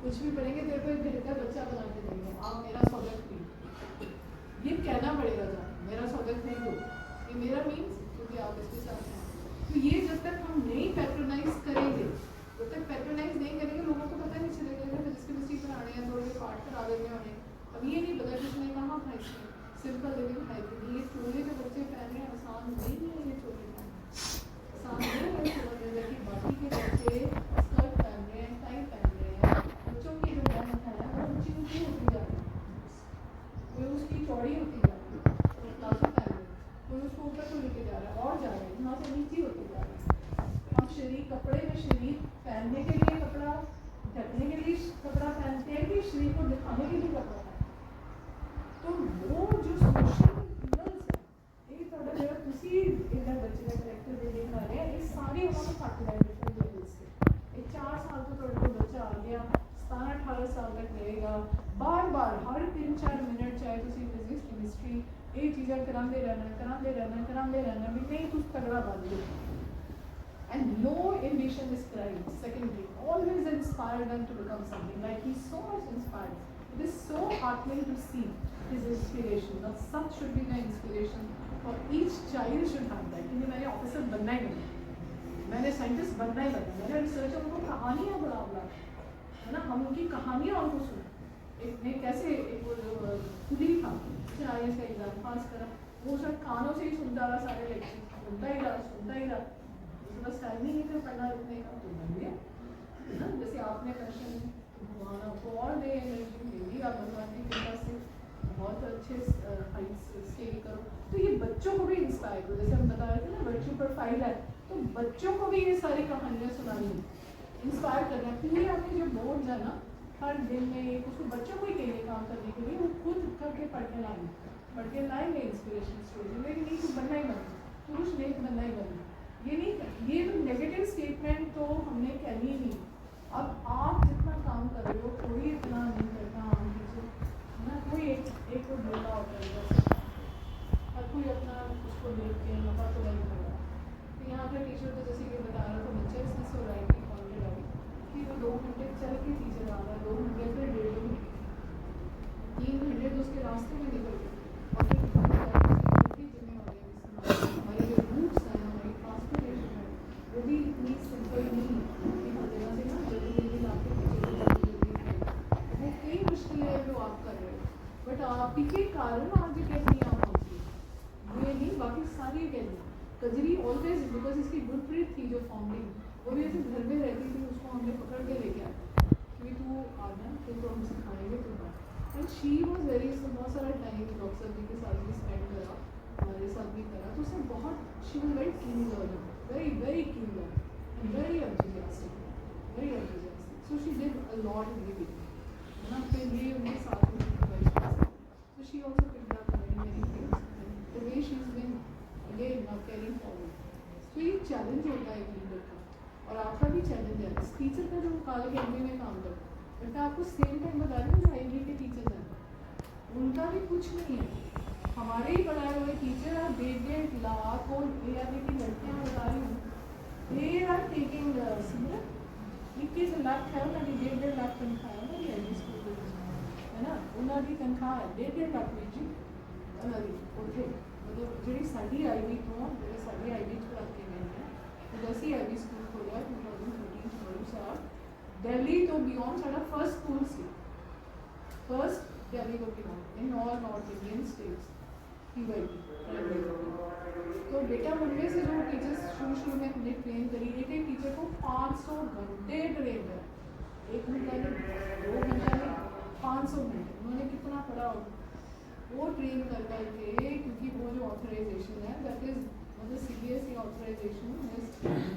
कुछ भी पढ़ेंगे तेरे को एक बेहतर बच्चा बना के देंगे, आओ मेरा स्वागत कीजिए. ये कहना पड़ेगा जा मेरा स्वागत नहीं दो, ये मेरा मीन्स क्योंकि आप इसके साथ हैं. तो ये जब तक हम नहीं पैट्रोनाइज करेंगे, जब तक पैट्रोनाइज नहीं करेंगे लोगों को पता नहीं चलेगा जिसके बच्चे पढ़ाने हैं थोड़े पाठ करा देने होने. अब ये नहीं पता किसने कहाँ था इसमें सिंपल लिविंग हाइब्रिड. ये चोले जो बच्चे पहन रहे हैं आसान नहीं है, ये चोले पहनना आसान नहीं है. जैसे कि बाकी के बच्चे स्कर्ट पहन रहे हैं, टाई पहन रहे हैं, बच्चों की जो मेहनत है वो ऊँची ऊँची होती जा रही है, कोई उसकी चौड़ी होती जा रही है, प्लाजो पहन रहे हैं, कोई उसको ऊपर को लेके जा रहा है और जा रहा है, यहाँ से नीचे होती जा रही है. हम शरीर कपड़े में शरीर पहनने के लिए कपड़ा, ढकने के लिए कपड़ा पहनते हैं कि शरीर को दिखाने के लिए कपड़ा पहनते हैं. तो वो जो सोशल इक्वल्स है ये थोड़ा जो तुसी इधर बच्चे का कैरेक्टर बिल्डिंग कर रहे हैं ये सारे उन्होंने काट लिया डिफरेंट लेवल्स से. एक 4 साल तो थोड़ा कोई बच्चा आ गया 17-18 साल तक रहेगा, बार बार हर 3-4 मिनट चाहे तुसी फिजिक्स केमिस्ट्री ये चीज़ें कराते रहना भी नहीं तुम तगड़ा बन गए. And no ambition is cried, secondary. Always inspire them to become something. Like he's so much inspired. It is so heartening to see his inspiration. Now such should be the inspiration for each child should have that. क्योंकि मैंने officer बनना ही बनना, मैंने scientist बनना ही बनना, मैंने researcher उनको कहानियाँ बड़ा है ना, हम उनकी कहानियाँ उनको सुने. एक ने कैसे एक वो जो कुली था IAS का एग्जाम पास करा, वो सब कानों से ही सुनता रहा सारे लेक्चर, सुनता ही रहा. बस टाइम ही नहीं था पढ़ना लिखने का तो बन गया है ना. जैसे आपने पैशन है तो भगवान आपको और दे एनर्जी देगी, आप भगवान की कृपा से बहुत अच्छे हाइट्स स्केल करो. तो ये बच्चों को भी इंस्पायर करो. जैसे हम बता रहे थे ना वर्च्यू प्रोफाइल है, तो बच्चों को भी ये सारी कहानियाँ सुनानी इंस्पायर करना. फिर ये आपके जो बोर्ड्स है ना हर दिन में उसको बच्चों को ही कहेंगे काम करने के लिए, वो खुद करके पढ़ के लाएंगे इंस्पिरेशन स्टोरी. लेकिन नहीं तो बनना ही बनना, पुरुष लेख बनना ही बनना, ये नहीं. ये नेगेटिव स्टेटमेंट तो हमने कहनी ही नहीं. अब आप जितना काम कर रहे हो कोई इतना नहीं करता आम टीचर है ना, कोई एक को बोला होता है बस, हर कोई अपना उसको देख के नफा तो नहीं कर रहा. तो यहाँ पर टीचर तो जैसे कि बता रहा था बच्चा इसमें सोसाइटी कॉन्टेड आई कि वो 2 घंटे चल के टीचर आ रहा है, 2 घंटे फिर 1.5 घंटे 3 घंटे तो उसके रास्ते में निकल गए और फिर हमारी जिम्मेवारी हमारे जो रूट्स हैं, हमारी ट्रांसपोर्टेशन है, वो भी इतनी सिंपल नहीं कि हर जगह से ना जल्दी जल्दी लाके वो कई मुश्किलें हैं जो आप कर रहे हो, बट आप के कारण आज अकेडमी आप पहुँची, ये नहीं बाकी सारी अकेडमी। कजरी ऑलवेज बिकॉज इसकी गुरप्रीत थी जो फाउंडिंग, वो भी ऐसे घर में रहती थी, उसको हमने पकड़ के लेके आए कि तू आना, तो हम सिखाएंगे तो बात। एंड शी वॉज वेरी, बहुत सारा टाइम डॉक्टर जी के साथ भी स्पेंड करा, हमारे साथ भी करा, तो उसने बहुत, she was very keen learner, very very keen learner and very enthusiastic, very enthusiastic. So she did a lot in the है ना, फिर ये उन्हें साथ में so she also picked up many things and the way she's been again now carrying forward. So ये challenge होता है एक लीडर का, और आपका भी चैलेंज है इस टीचर का जो काल अकेडमी में काम करता है, बट मैं आपको सेम टाइम बता रही हूँ जो आईबी के टीचर्स हैं उनका भी कुछ नहीं है। हमारे ही पढ़ाए हुए टीचर are 1.5 लाख और ARB की लड़कियाँ बता रही हूँ, they are taking सिमरन 21 लाख है उन्होंने 1.5 लाख तनख्वाह है ना ये स्कूल है ना, उन्होंने तनख्वाह है 1.5 लाख जी उन्होंने उठे, मतलब जी साड़ी आईबी तो जो साड़ी आईबी रख के गए हैं, तो जैसे ही आईबी स्कूल खोलिया 2013 बड़ू साल दिल्ली तो बियॉन्ड सारा फर्स्ट स्कूल सी, फर्स्ट दिल्ली को beyond in all north Indian states PYP। तो बेटा उनमें से जो टीचर्स शुरू में हमने ट्रेन करी, एक टीचर को 500 घंटे ट्रेन है, 1 घंटा नहीं 2 घंटा नहीं 500 घंटे, उन्होंने कितना पढ़ा होगा वो ट्रेन कर करके, क्योंकि वो जो ऑथराइजेशन है दैट इज मतलब CBSE authorisation is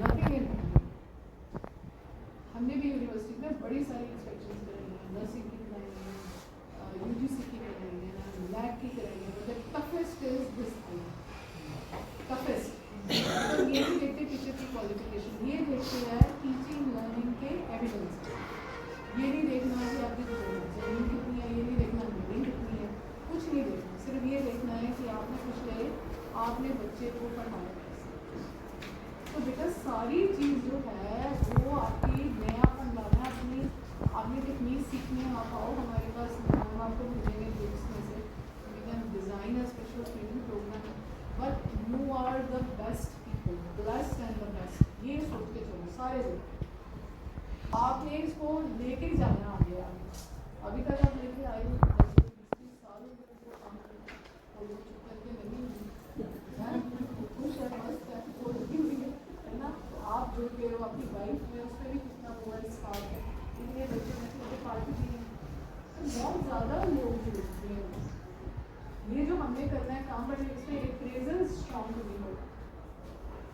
nothing in. हमने भी यूनिवर्सिटी में बड़ी सारी इंस्पेक्शन कराई हैं, नर्सिंग की कराई हैं, UGC की कराई हैं, लैब की कराई हैं, मतलब टफेस्ट इज दिस टफेस्ट। तो ये भी देखते टीचर की क्वालिफिकेशन, ये देखते हैं टीचिंग लर्निंग के एविडेंस, ये नहीं देखना कि आपकी जमीन कितनी है, ये नहीं देखना बिल्डिंग कितनी है, कुछ नहीं देखना, सिर्फ ये देखना है कि आपने कुछ ले, आपने बच्चे को पढ़ाया कैसे। तो बेटा सारी चीज़ जो है वो आपकी नयापन लाना, अपनी आपने टेक्निक सीखने आप आओ हमारे पास, हम आपको भेजेंगे बुक्स में से, we can design a special training programme, but you are the best people, blessed and the best, ये सोच के चलो सारे लोग, आपने इसको लेके ही जाना आगे आगे। अभी तक आप लेके आए 20-30 साल काम करके चुप करके नहीं खुश है, मस्त है, बोलती हुई है ना, आप जुड़ गए हो आपकी वाइफ में, उस पर भी कितना हुआ स्टार्ट है, इतने बच्चे में छोटे पार्टी भी हैं, तो बहुत ज़्यादा लोग जुड़ते हैं। ये जो हमने करना है काम, बट इसमें अप्रेजल स्ट्रॉन्ग नहीं होगा।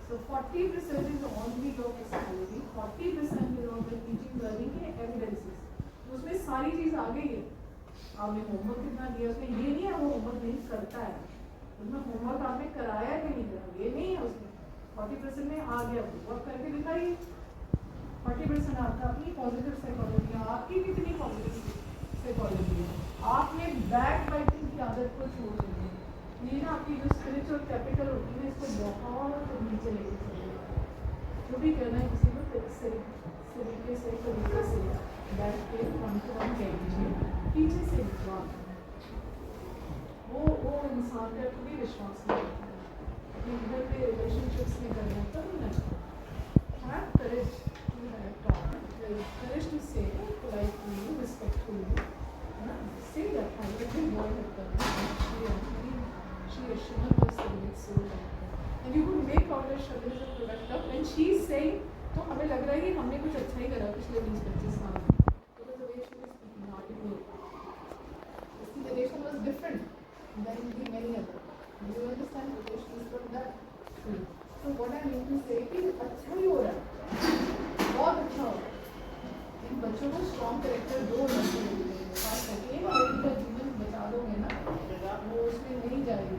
So 40% is only your personality, 40% is of the teaching learning के evidences, उसमें सारी चीज़ आ गई है। आपने होमवर्क कितना दिया, उसमें ये नहीं है वो होमवर्क नहीं करता है, उसमें होमवर्क आपने कराया कि नहीं करा, ये नहीं है उसमें 40% में आ गया, वर्क करके दिखाइए। 40% आपका अपनी पॉजिटिव साइकोलॉजी है, आपकी कितनी पॉजिटिव साइकोलॉजी है, आपने बैक बाइटिंग की आदत को छोड़ देनी है। ये ना आपकी जो स्पिरिचुअल कैपिटल होती है इसको बहुत नीचे लेके चलिए, जो भी करना है किसी को तरीके से बैठ के वन टू वन कह दीजिए, पीछे से विश्वास, वो इंसान का कभी विश्वास नहीं होता है, अपने घर पे रिलेशनशिप्स में करना तभी ना have courage to have talk, courage to say politely respectfully, है ना, say that I will work with them, she is Shimmer was saying it so well, and you could make out that Shimmer is a product of, and she is saying, तो हमें लग रहा है कि हमने कुछ अच्छा ही करा पिछले 20-25 साल में, because the way she was speaking out in me, the relation was different than the many other, you understand, the relation is from that, so what I mean to say कि अच्छा ही हो रहा है, बहुत अच्छा हो रहा है, इन बच्चों को स्ट्रॉन्ग कैरेक्टर दो बच्चे मिलते हैं, खास करके का जीवन बचा दोगे ना, वो उसमें नहीं जाएगी,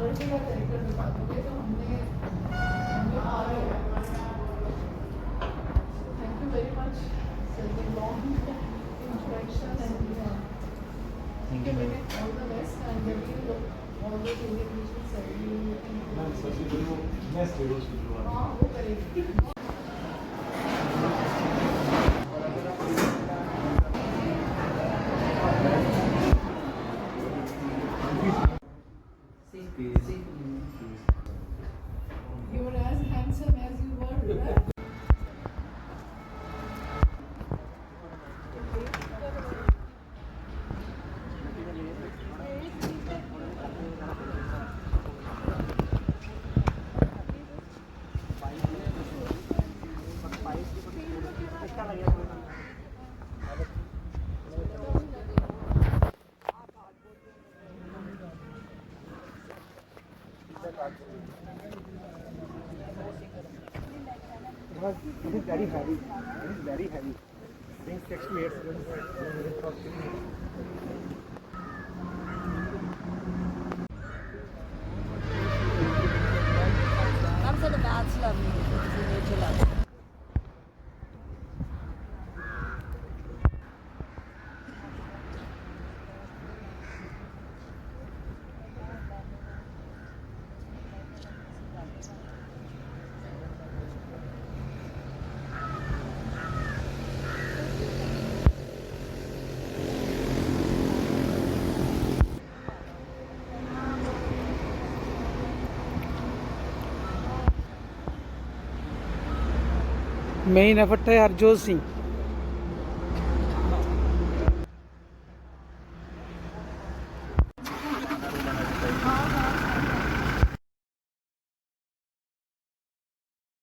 बच्चे का कैरेक्टर बता दोगे तो हमने आ गया। Thank you very much sir, the long introduction and all the best and all the changes हाँ वो करेगी। It is very heavy. It is very heavy. Being 6 to 8 students. I'm for the bachelor. Main effort है हरजोत सिंह